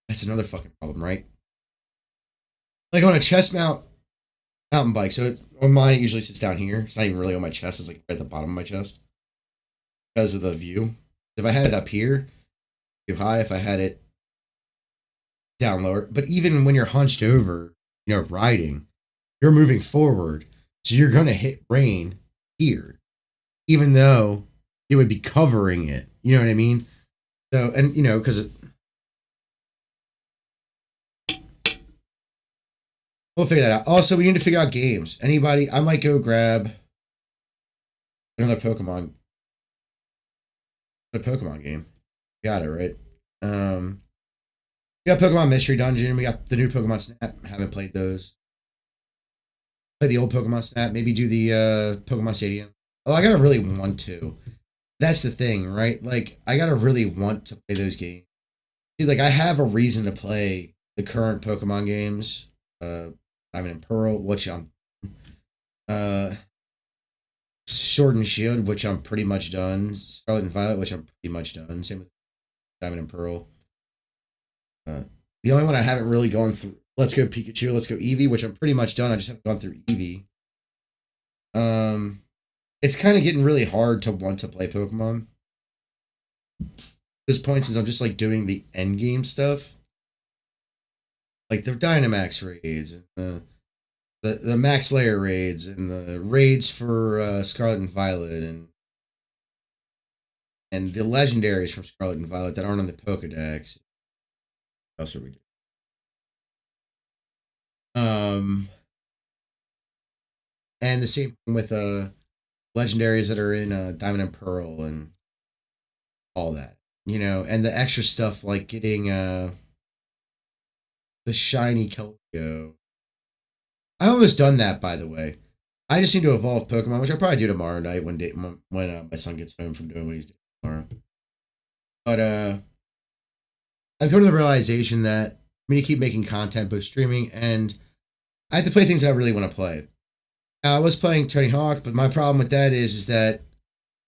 That's another fucking problem, right? Like on a chest mount mountain bike. So on mine, it usually sits down here. It's not even really on my chest. It's like right at the bottom of my chest because of the view. If I had it up here, too high. If I had it down lower, but even when you're hunched over, riding, you're moving forward, so you're gonna hit rain here, even though it would be covering it. You know what I mean? So, and because we'll figure that out. Also, we need to figure out games. Anybody? I might go grab another Pokemon. A Pokemon game. Got it, right? We got Pokemon Mystery Dungeon. We got the new Pokemon Snap. Haven't played those. Play the old Pokemon Snap. Maybe do the Pokemon Stadium. Oh, I gotta really want to. That's the thing, right? Like, I gotta really want to play those games. See, like, I have a reason to play the current Pokemon games. Diamond and Pearl, which I'm Sword and Shield, which I'm pretty much done. Scarlet and Violet, which I'm pretty much done. Same with Diamond and Pearl. The only one I haven't really gone through. Let's Go Pikachu, Let's Go Eevee, which I'm pretty much done. I just haven't gone through Eevee. It's kind of getting really hard to want to play Pokemon at this point, since I'm just like doing the end game stuff, like the Dynamax raids and the Max Layer raids and the raids for Scarlet and Violet and the legendaries from Scarlet and Violet that aren't on the Pokedex. What else are we doing? And the same thing with legendaries that are in Diamond and Pearl and all that, and the extra stuff like getting the shiny Keldeo. I almost done that, by the way. I just need to evolve Pokemon, which I'll probably do tomorrow night when my son gets home from doing what he's doing tomorrow. But I've come to the realization that I'm going to keep making content, both streaming, and I have to play things that I really want to play. I was playing Tony Hawk, but my problem with that is that,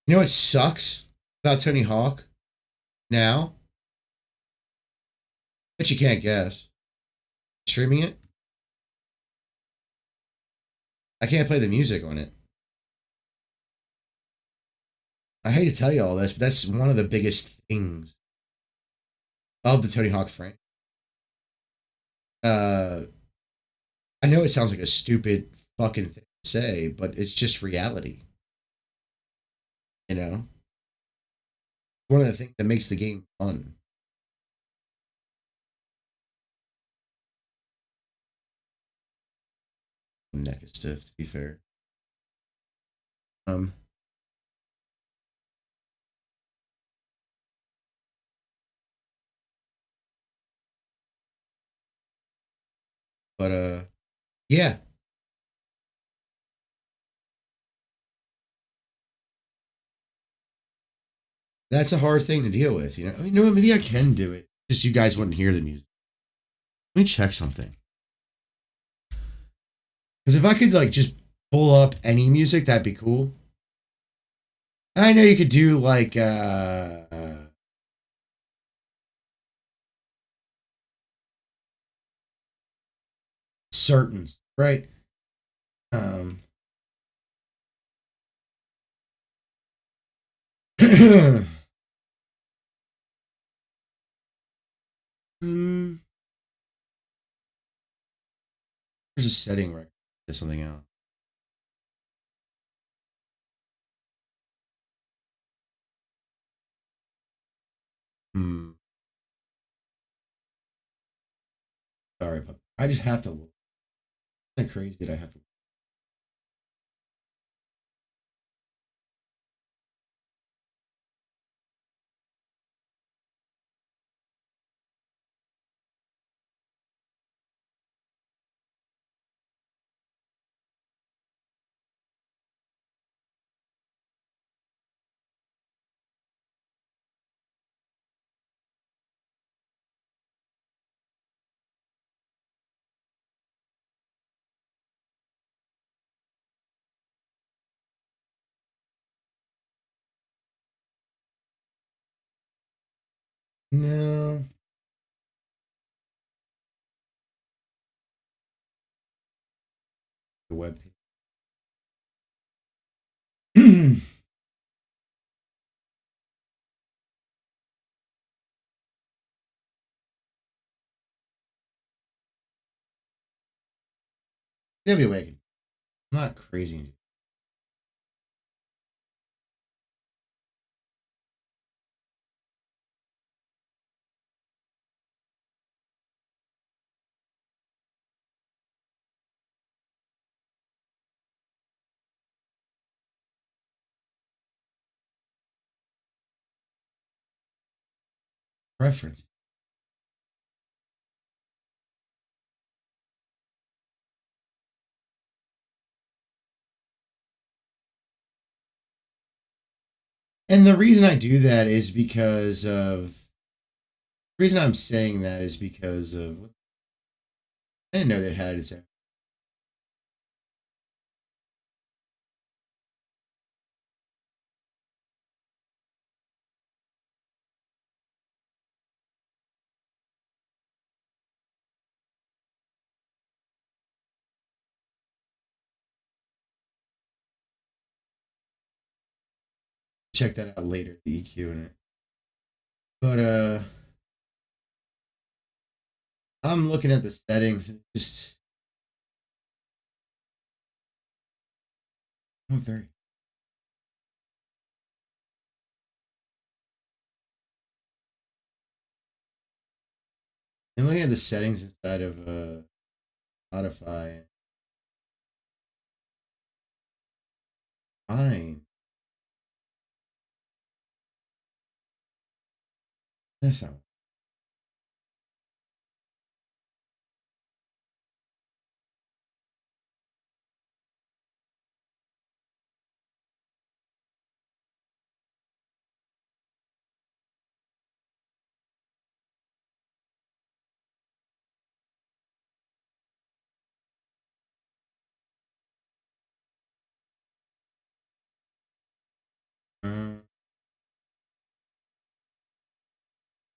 what sucks about Tony Hawk now? But you can't guess. Streaming it? I can't play the music on it. I hate to tell you all this, but that's one of the biggest things of the Tony Hawk franchise. I know it sounds like a stupid fucking thing to say, but it's just reality. One of the things that makes the game fun. Neck is stiff, to be fair. But yeah. That's a hard thing to deal with, I mean, maybe I can do it. Just you guys wouldn't hear the music. Let me check something. Because if I could like just pull up any music, that'd be cool. And I know you could do like certain right? Um, hmm, there's a setting where I can get something out. Hmm, sorry, but I just have to look. Kind of crazy that I have to. No, the web page. They'll be awakened. I'm not crazy. Preference. And the reason I do that is because of the reason I'm saying that is because of I didn't know that it had its own. Check that out later, the EQ in it. But I'm looking at the settings and just I'm very I'm looking at the settings inside of Spotify. Fine. That's not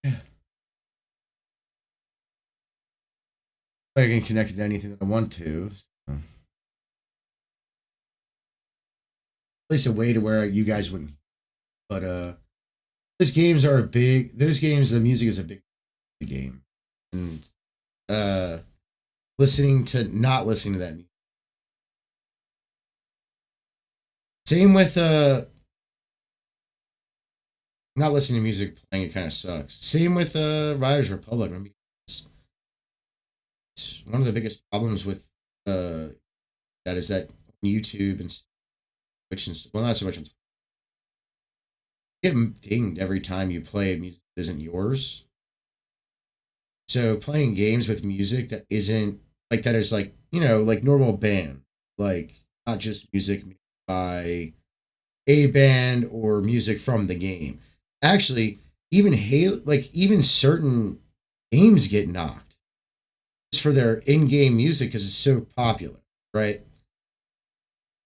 yeah. I can connect it to anything that I want to. So. At least a way to where you guys wouldn't. But those games are big. Those games, the music is a big game, and uh, not listening to that music. Same with not listening to music playing. It kind of sucks. Same with Riders Republic. I mean, it's one of the biggest problems with that is that YouTube and Twitch and well, not so much. You get dinged every time you play music that isn't yours. So playing games with music that isn't like that is like like normal band, like not just music by a band or music from the game. Actually, even Halo, like even certain games get knocked just for their in-game music because it's so popular, right?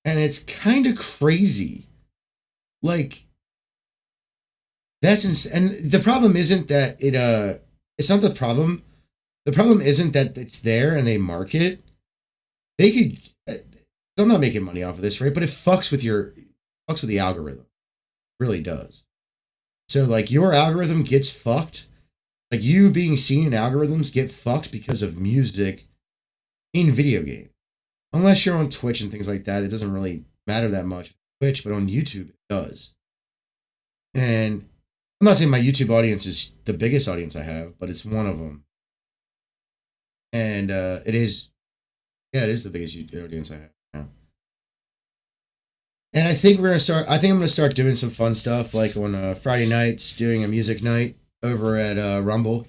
And it's kind of crazy. Like and the problem isn't that it's not the problem. The problem isn't that it's there and they mark it. they could. They're not making money off of this, right? But it fucks with the algorithm. It really does. So like your algorithm gets fucked. Like you being seen in algorithms get fucked because of music in video games. Unless you're on Twitch and things like that, it doesn't really matter that much. Twitch, but on YouTube it does. And I'm not saying my YouTube audience is the biggest audience I have, but it's one of them. And it is, yeah, it is the biggest YouTube audience I have now. And I think I'm gonna start doing some fun stuff, like on Friday nights, doing a music night over at Rumble.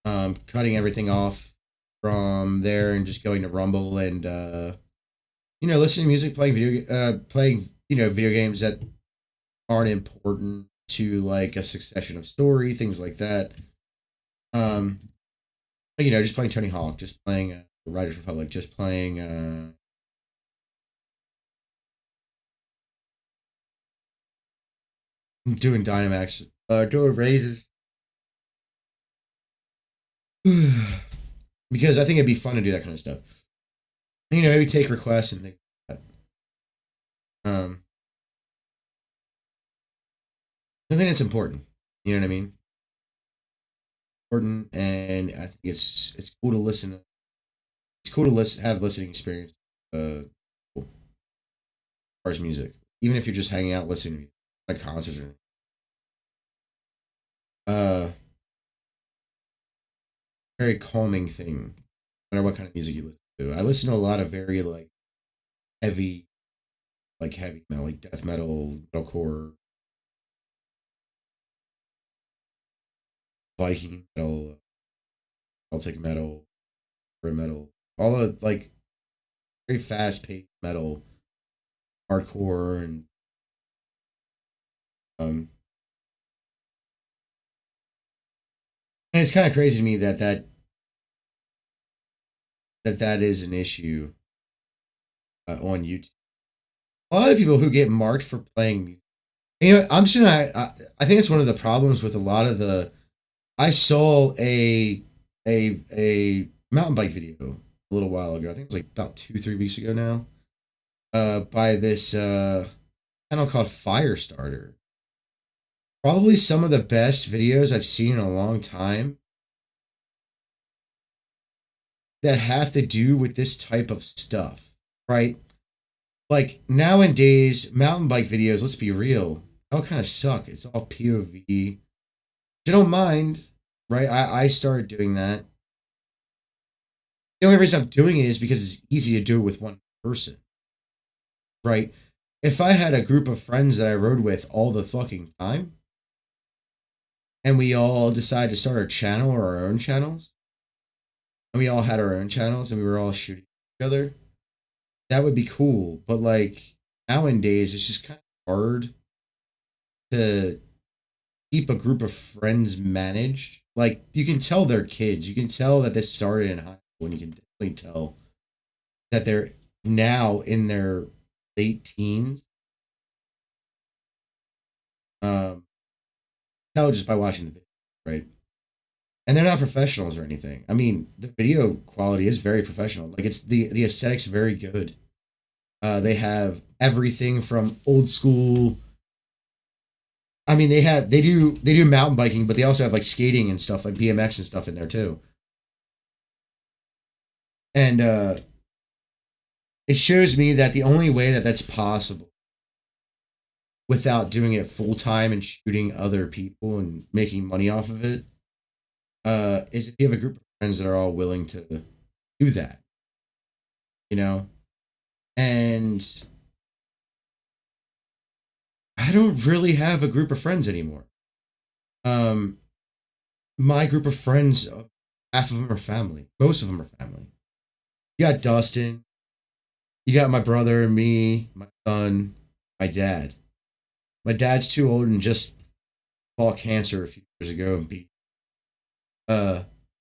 Cutting everything off from there and just going to Rumble and listening to music, playing video games that aren't important to like a succession of story, things like that. Just playing Tony Hawk, just playing Riders Republic, just playing doing Dynamax, doing raises. Because I think it'd be fun to do that kind of stuff. Maybe take requests and things like that. I think it's important. You know what I mean? Important, and I think it's cool to listen. It's cool to have listening experience. As far as music, even if you're just hanging out listening, like concerts or anything. Very calming thing. No matter what kind of music you listen to, I listen to a lot of very like heavy metal, like death metal, metalcore, Viking metal, Celtic metal, metal, all the like very fast paced metal, hardcore, and um, and it's kind of crazy to me that is an issue on YouTube. A lot of people who get marked for playing music. I'm just gonna. I think it's one of the problems with a lot of the. I saw a mountain bike video a little while ago. I think it was like about 2-3 weeks ago now. By this channel called Firestarter. Probably some of the best videos I've seen in a long time that have to do with this type of stuff, right? Like nowadays, mountain bike videos, let's be real, they all kind of suck. It's all POV. You don't mind, right? I started doing that. The only reason I'm doing it is because it's easy to do it with one person, right? If I had a group of friends that I rode with all the fucking time, and we all decided to start a channel or our own channels, and we all had our own channels and we were all shooting each other, that would be cool. But like nowadays, it's just kind of hard to keep a group of friends managed. Like you can tell they're kids. You can tell that this started in high school, and you can definitely tell that they're now in their late teens. Tell just by watching the video, right? And they're not professionals or anything. I mean, the video quality is very professional. Like it's the aesthetics very good. They have everything from old school. I mean, they do mountain biking, but they also have like skating and stuff, like BMX and stuff in there too. And it shows me that the only way that that's possible without doing it full time and shooting other people and making money off of it is if you have a group of friends that are all willing to do that, and I don't really have a group of friends anymore. My group of friends, half of them are family. Most of them are family. You got Dustin. You got my brother and me, my son, my dad. My dad's too old and just fought cancer a few years ago and beat.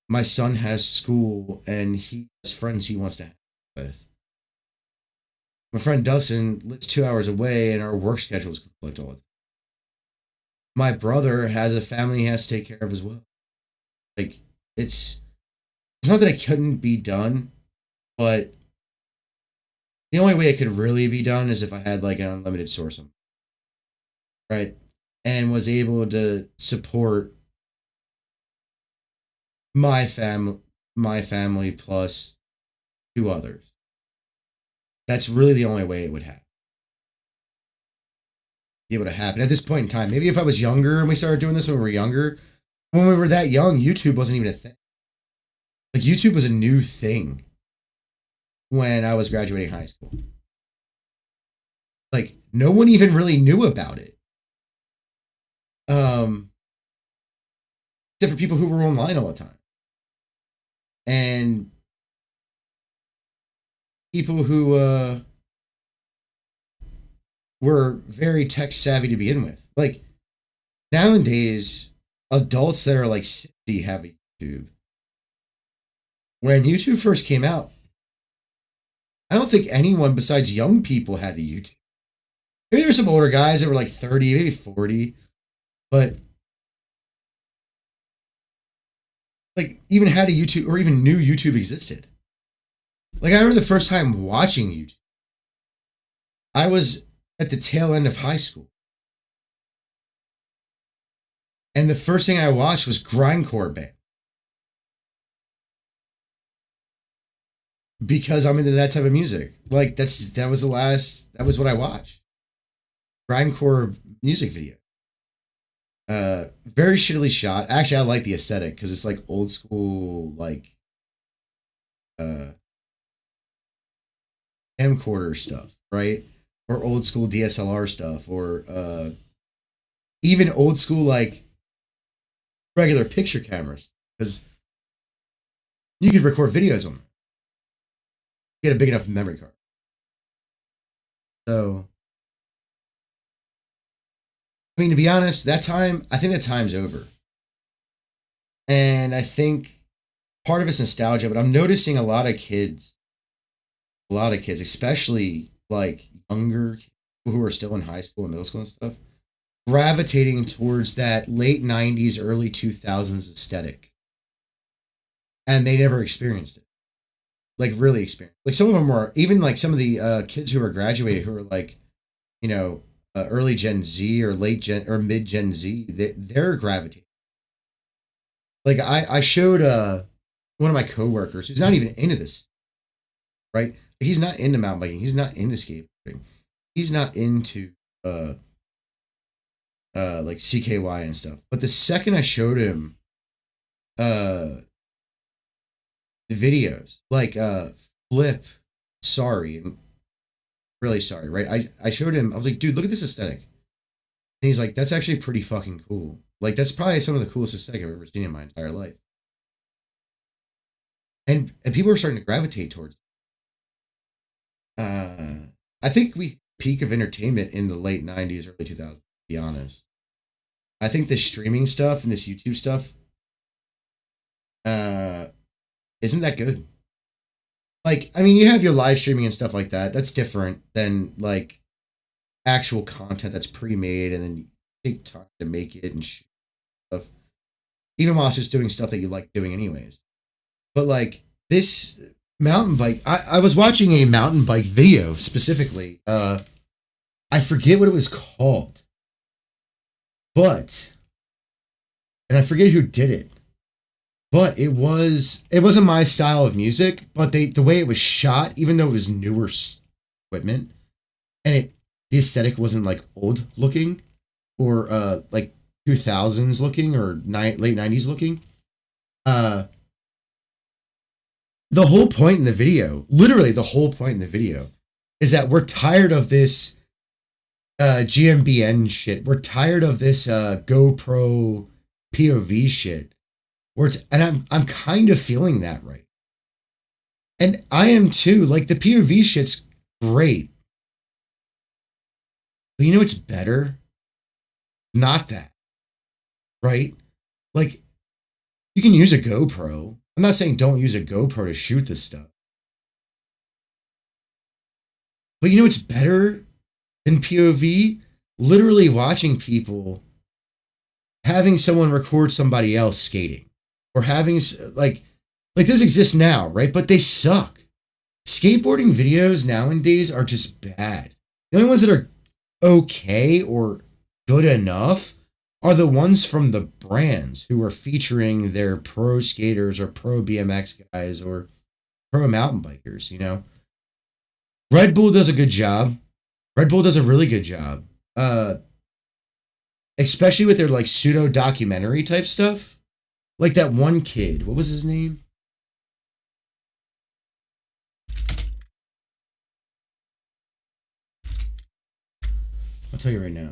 My son has school and he has friends he wants to hang with. My friend Dustin lives 2 hours away and our work schedules conflict all the time. My brother has a family he has to take care of as well. Like it's not that it couldn't be done, but The only way it could really be done is if I had like an unlimited source, right? And was able to support my family, plus two others. That's really the only way it would have be able to happen at this point in time. Maybe if I was younger and we started doing this when we were younger, when we were that young, YouTube wasn't even a thing. Like YouTube was a new thing when I was graduating high school. Like no one even really knew about it. Except for people who were online all the time. And people who were very tech savvy to begin with. Like nowadays, adults that are like 60 have a YouTube. When YouTube first came out, I don't think anyone besides young people had a YouTube. Maybe there were some older guys that were like 30, maybe 40, but like even had a YouTube or even knew YouTube existed. Like I remember the first time watching YouTube, I was at the tail end of high school. And the first thing I watched was grindcore band. Because I'm into that type of music. Like that was what I watched. Grindcore music video. Very shittily shot. Actually, I like the aesthetic because it's like old school, like camcorder stuff, right? Or old school DSLR stuff, or even old school like regular picture cameras, because you could record videos on them. Get a big enough memory card. So, I mean, to be honest, I think that time's over. And I think part of it's nostalgia, but I'm noticing a lot of kids, especially like younger people who are still in high school and middle school and stuff, gravitating towards that late 90s, early 2000s aesthetic. And they never experienced it. Like really experienced. Like some of them were, even like some of the kids who were graduating who were like, you know, early Gen Z or late Gen or mid Gen Z, they're gravitating. Like I showed one of my coworkers who's not even into this, right? He's not into mountain biking. He's not into skateboarding. He's not into like CKY and stuff. But the second I showed him videos like Flip, sorry, and really sorry, right? I showed him, I was like, dude, look at this aesthetic. And he's like, that's actually pretty fucking cool. Like, that's probably some of the coolest aesthetic I've ever seen in my entire life. And people are starting to gravitate towards it. I think we peak of entertainment in the late 90s, early 2000s, to be honest. I think this streaming stuff and this YouTube stuff isn't that good. Like, I mean, you have your live streaming and stuff like that. That's different than like actual content that's pre-made and then you take time to make it and stuff. Even while it's just doing stuff that you like doing anyways. But like this mountain bike, I was watching a mountain bike video specifically. I forget what it was called. But, and I forget who did it. But it wasn't my style of music, but the way it was shot, even though it was newer equipment, and the aesthetic wasn't like old looking or like 2000s looking or late 90s looking. The whole point in the video, literally the whole point in the video, is that we're tired of this GMBN shit. We're tired of this GoPro POV shit. And I'm kind of feeling that right. And I am too. Like the POV shit's great. But you know what's better? Not that. Right? Like you can use a GoPro. I'm not saying don't use a GoPro to shoot this stuff. But you know what's better than POV? Literally watching people having someone record somebody else skating. Or having like this exists now, right? But they suck. Skateboarding videos nowadays are just bad. The only ones that are okay or good enough are the ones from the brands who are featuring their pro skaters or pro BMX guys or pro mountain bikers, you know? Red Bull does a good job. Red Bull does a really good job. Especially with their like pseudo documentary type stuff. Like that one kid, what was his name? I'll tell you right now.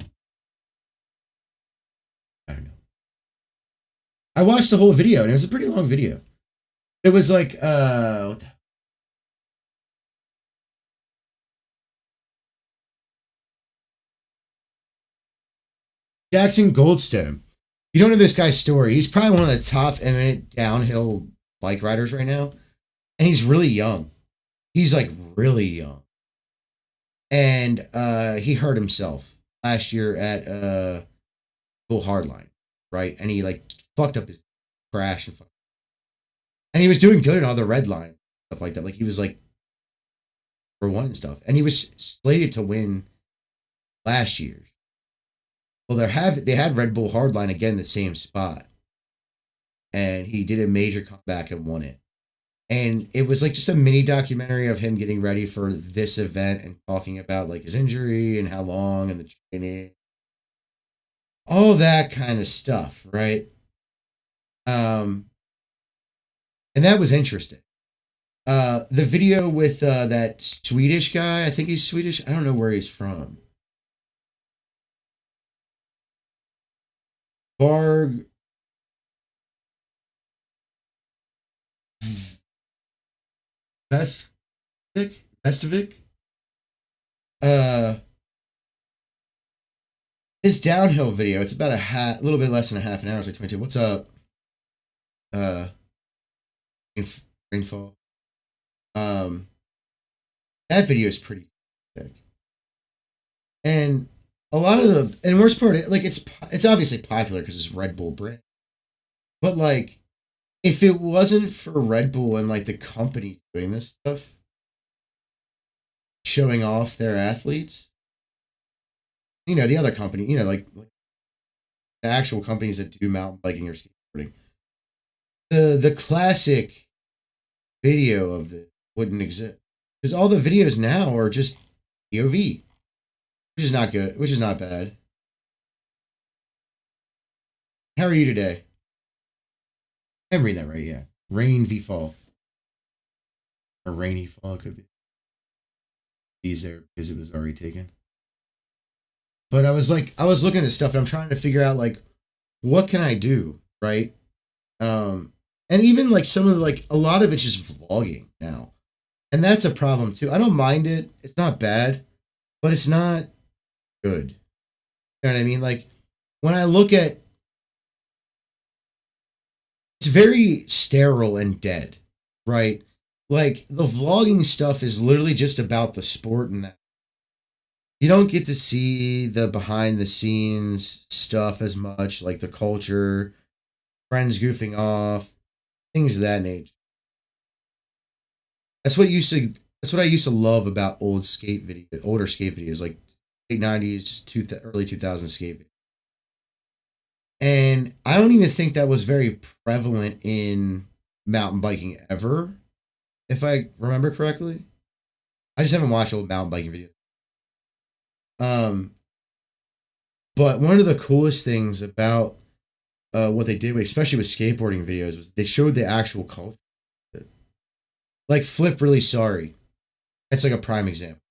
I don't know. I watched the whole video and it was a pretty long video. It was like what the Jackson Goldstone. You don't know this guy's story. He's probably one of the top eminent downhill bike riders right now. And he's really young. He's like really young. And he hurt himself last year at Full Hardline, right? And he like fucked up his crash and he was doing good in all the red line stuff like that. Like he was like for one and stuff. And he was slated to win last year. Well, they had Red Bull Hardline again in the same spot, and he did a major comeback and won it. And it was like just a mini documentary of him getting ready for this event and talking about like his injury and how long and the training, all that kind of stuff, right? And that was interesting. The video with that Swedish guy, I think he's Swedish. I don't know where he's from. Varg Vestovic. Uh, his downhill video. It's about a little bit less than a half an hour. It's like 22. What's up? Uh, rainfall. That video is pretty thick, and a lot of the and worst part, like it's obviously popular because it's Red Bull brand, but like if it wasn't for Red Bull and like the company doing this stuff, showing off their athletes, you know, the other company, you know, like the actual companies that do mountain biking or skateboarding, the classic video of it wouldn't exist because all the videos now are just POV, which is not good, which is not bad. How are you today? I'm reading that right, yeah. Rain v fall. Or rainy fall could be. He's there because it was already taken. But I was looking at stuff and I'm trying to figure out like what can I do, right? And even like some of the, like a lot of it's just vlogging now. And that's a problem too. I don't mind it. It's not bad, but it's not good. You know what I mean? Like when I look at it's very sterile and dead, right? Like the vlogging stuff is literally just about the sport and that. You don't get to see the behind the scenes stuff as much, like the culture, friends goofing off, things of that nature. That's what I used to love about older skate videos, like late 90s, early 2000s skate videos. And I don't even think that was very prevalent in mountain biking ever, if I remember correctly. I just haven't watched old mountain biking videos. But one of the coolest things about what they did, especially with skateboarding videos, was they showed the actual culture. Like Flip Really Sorry. That's like a prime example.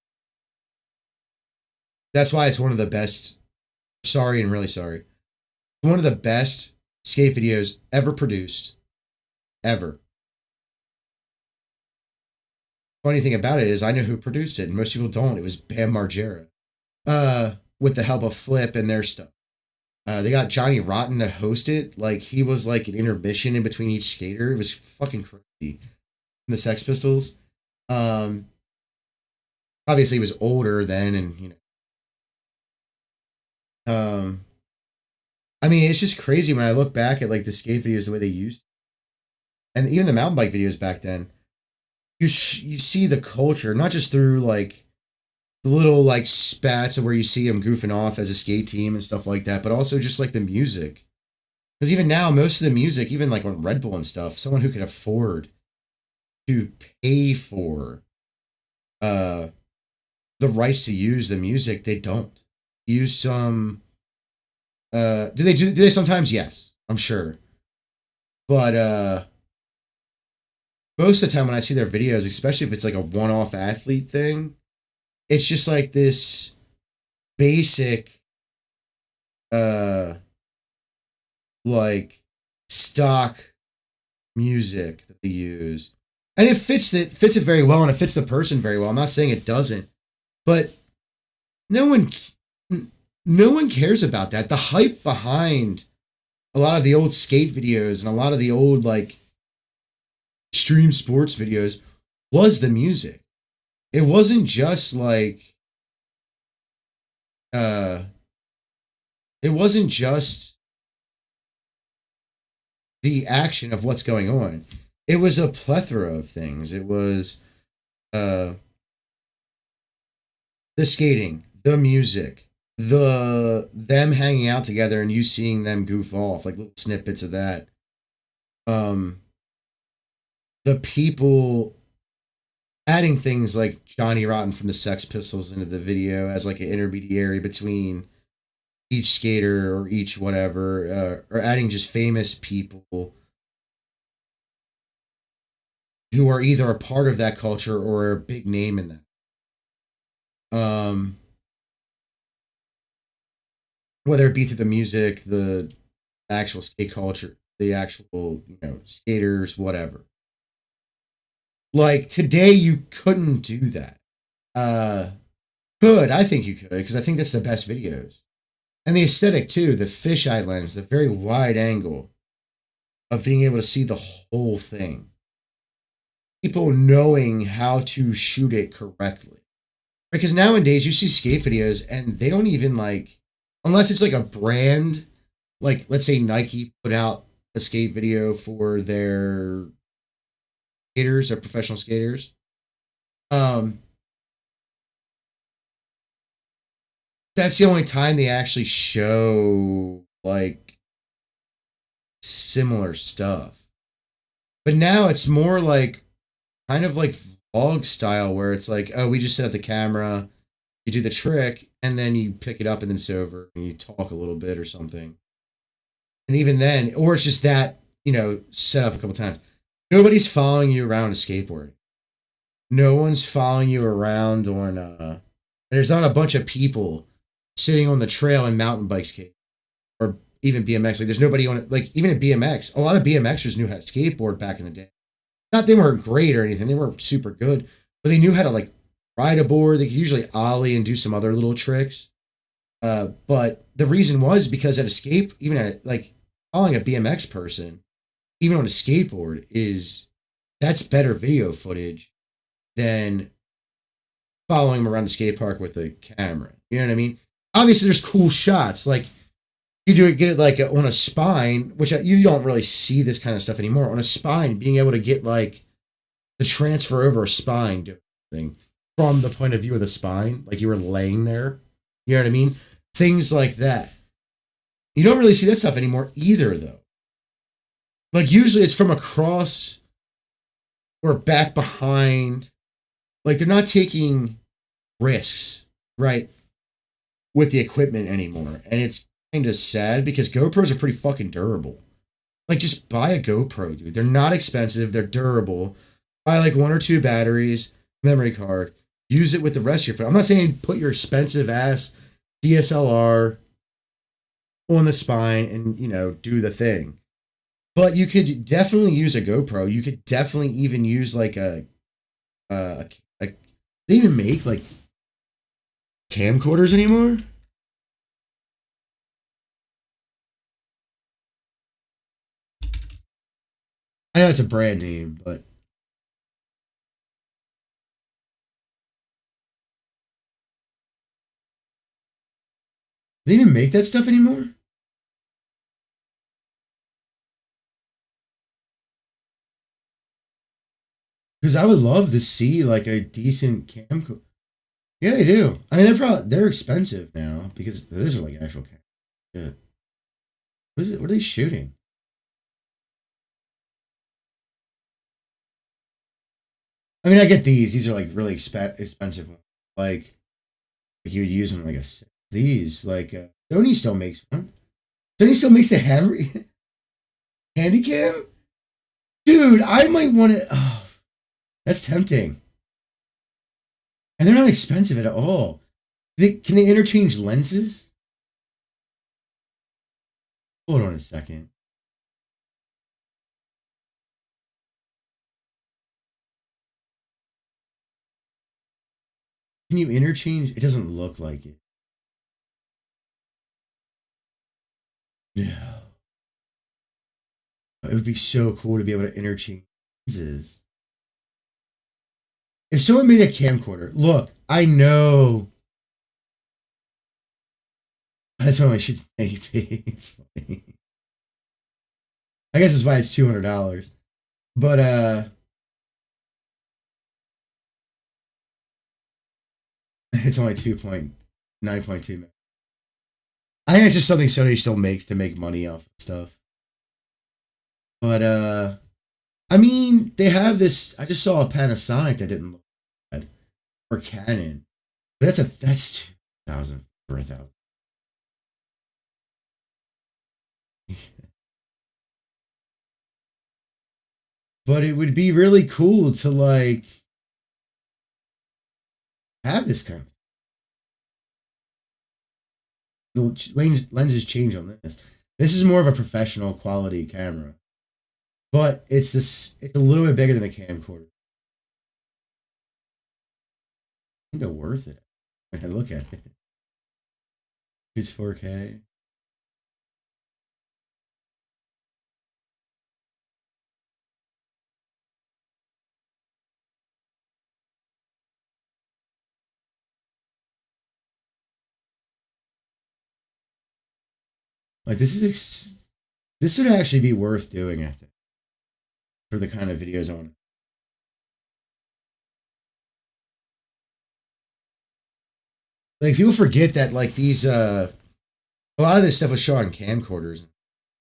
That's why it's one of the best. Sorry and Really Sorry. One of the best skate videos ever produced. Ever. Funny thing about it is I know who produced it, and most people don't. It was Bam Margera. With the help of Flip and their stuff. They got Johnny Rotten to host it. Like he was like an intermission in between each skater. It was fucking crazy. The Sex Pistols. Obviously he was older then, and you know. I mean, it's just crazy when I look back at like the skate videos the way they used, and even the mountain bike videos back then. you see the culture not just through like the little like spats of where you see them goofing off as a skate team and stuff like that, but also just like the music. Because even now, most of the music, even like on Red Bull and stuff, someone who can afford to pay for uh the rights to use the music, they don't use some. Do they sometimes? Yes, I'm sure, but most of the time when I see their videos, especially if it's like a one-off athlete thing, it's just like this basic uh like stock music that they use. And it fits it very well and it fits the person very well. I'm not saying it doesn't, but no one no one cares about that. The hype behind a lot of the old skate videos and a lot of the old like extreme sports videos was the music. It wasn't just like uh it wasn't just the action of what's going on. It was a plethora of things. It was uh the skating, the music, the them hanging out together and you seeing them goof off, like little snippets of that. Um the people adding things like Johnny Rotten from the Sex Pistols into the video as like an intermediary between each skater or each whatever, or adding just famous people who are either a part of that culture or a big name in that. Whether it be through the music, the actual skate culture, the actual, skaters, whatever. Like today, you couldn't do that. Uh, could I think you could because I think that's the best videos and the aesthetic too. The fisheye lens, the very wide angle of being able to see the whole thing. People knowing how to shoot it correctly. Because nowadays you see skate videos and they don't even like, unless it's like a brand, like let's say Nike put out a skate video for their skaters or professional skaters. Um, that's the only time they actually show like similar stuff. But now it's more like kind of like vlog style where it's like, oh, we just set up the camera, you do the trick, and then you pick it up and then it's over and you talk a little bit or something. And even then, or it's just that, set up a couple times. Nobody's following you around a skateboard. No one's following you around on there's not a bunch of people sitting on the trail in mountain bike skate or even BMX. Like there's nobody on it. Like even in BMX, a lot of BMXers knew how to skateboard back in the day. Not they weren't great or anything. They weren't super good, but they knew how to like ride a board. They could usually ollie and do some other little tricks. But the reason was because at escape, even at like following a BMX person, even on a skateboard, is that's better video footage than following them around the skate park with a camera. You know what I mean? Obviously, there's cool shots. Like you get it like on a spine, which you don't really see this kind of stuff anymore. On a spine, being able to get like the transfer over a spine thing from the point of view of the spine, like you were laying there. You know what I mean? Things like that. You don't really see that stuff anymore either, though. Like usually it's from across or back behind. Like they're not taking risks, right, with the equipment anymore. And it's kind of sad because GoPros are pretty fucking durable. Like just buy a GoPro, dude. They're not expensive. They're durable. Buy like 1 or 2 batteries, memory card. Use it with the rest of your phone. I'm not saying put your expensive ass DSLR on the spine and, do the thing. But you could definitely use a GoPro. You could definitely even use like they even make like camcorders anymore. I know it's a brand name, but they even make that stuff anymore? Because I would love to see like a decent camcorder. Yeah, they do. I mean, they're expensive now because those are like actual cameras. Yeah. What is it? What are they shooting? I mean, I get these. These are like really expensive ones. Like you would use them like a these like Sony still makes one. Sony still makes the hammer Handycam. Dude, I might want to. Oh, that's tempting. And they're not expensive at all. Can they interchange lenses? Hold on a second. Can you interchange? It doesn't look like it. No. It would be so cool to be able to interchange lenses. If someone made a camcorder, look, I know. That's why my shit's 90p. It's funny. I guess that's why it's $200. But it's only 2.9.2. I think it's just something Sony still makes to make money off of stuff. But I mean, they have this. I just saw a Panasonic that didn't look bad, or Canon. That's 2,000 for 1,000. But it would be really cool to like have this kind of the lenses change on this. This is more of a professional quality camera, but it's a little bit bigger than a camcorder. Kind of worth it. I look at it. It's 4K. Like this would actually be worth doing, I think, for the kind of videos I want. Like people forget that like these a lot of this stuff was shot on camcorders.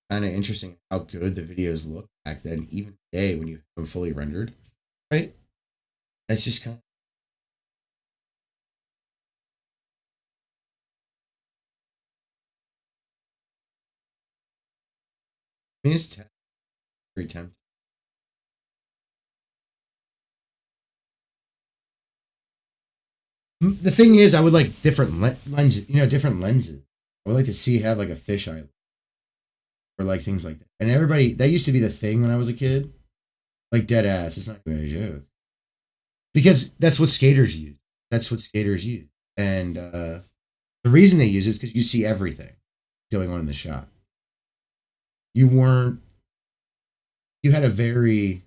Kind of interesting how good the videos look back then, even today when you have them fully rendered, right? That's just kind of. I mean, it's very tempting. The thing is, I would like different lenses. Different lenses. I would like to see have like a fisheye or like things like that. And everybody that used to be the thing when I was a kid. Like dead ass. It's not even a joke because that's what skaters use. That's what skaters use, and the reason they use it is because you see everything going on in the shot. You weren't. You had a very.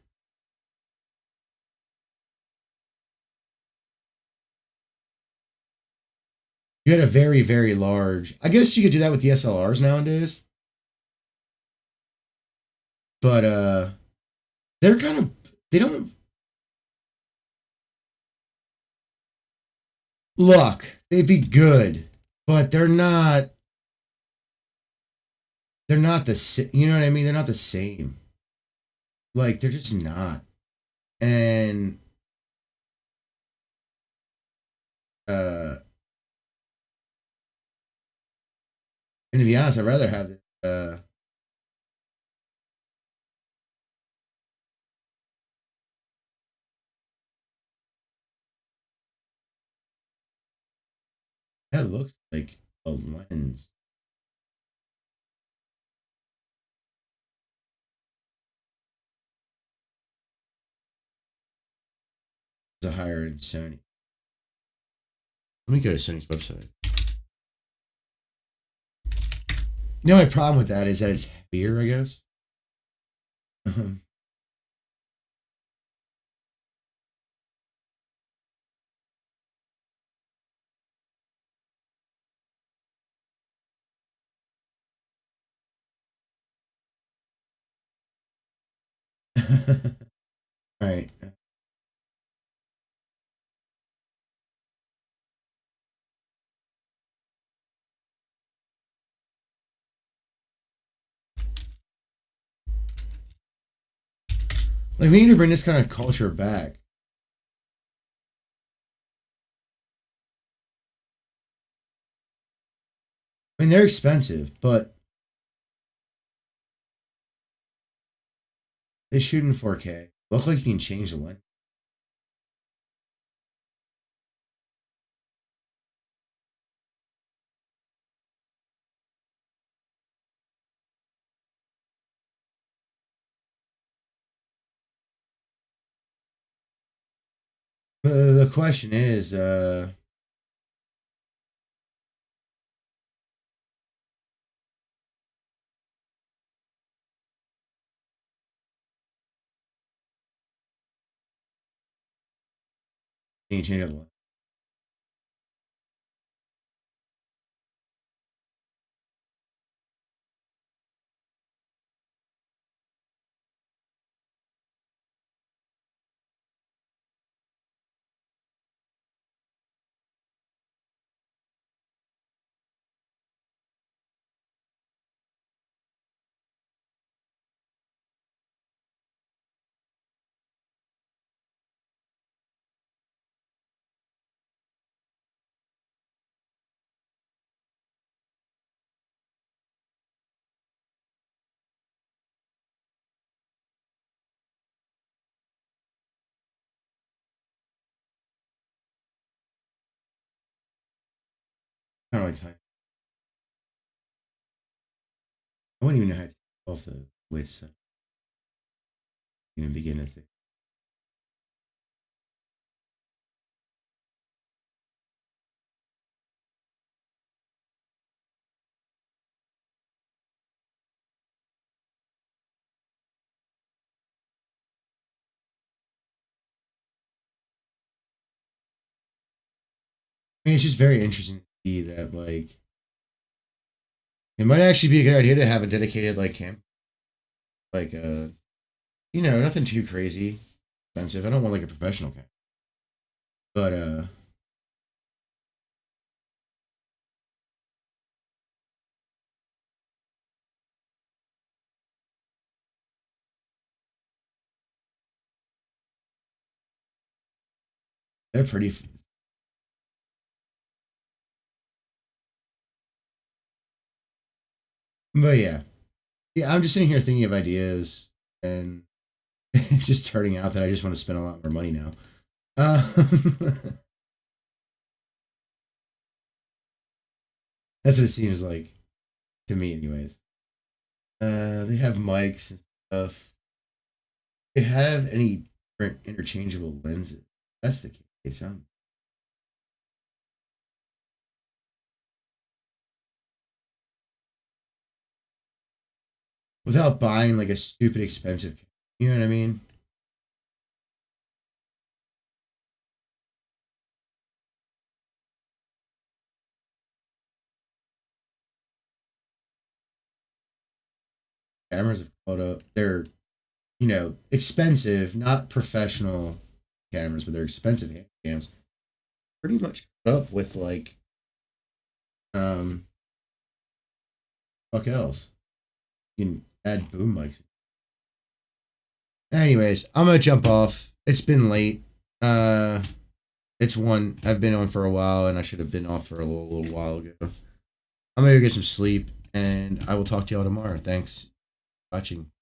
You had a very very large. I guess you could do that with the SLRs nowadays, but they're kind of they don't look. They'd be good, but they're not. They're not the. You know what I mean? They're not the same. Like they're just not. And uh, and to be honest, I'd rather have this. That looks like a lens. It's a higher end Sony. Let me go to Sony's website. You know, my problem with that is that it's heavier, I guess. All right. Like, we need to bring this kind of culture back. I mean, they're expensive, but they shoot in 4K. Look like you can change the lens. But the question is, can you change the lens? How do I type? I wouldn't even know how to take off the width even begin to think. I mean, it's just very interesting to see that, like, it might actually be a good idea to have a dedicated, like, camp. Like, nothing too crazy expensive. I don't want, like, a professional camp. But, they're pretty. But yeah. Yeah, I'm just sitting here thinking of ideas, and it's just turning out that I just want to spend a lot more money now. Uh, that's what it seems like to me, anyways. They have mics and stuff. They have any different interchangeable lenses. That's the case. Without buying like a stupid expensive, you know what I mean? Cameras have caught up. They're expensive, not professional cameras, but they're expensive cams. Pretty much caught up with like um fuck else. You can add boom mics. Anyways, I'm gonna jump off. It's been late. Uh, it's one I've been on for a while, and I should have been off for a little while ago. I'm gonna go get some sleep, and I will talk to y'all tomorrow. Thanks for watching.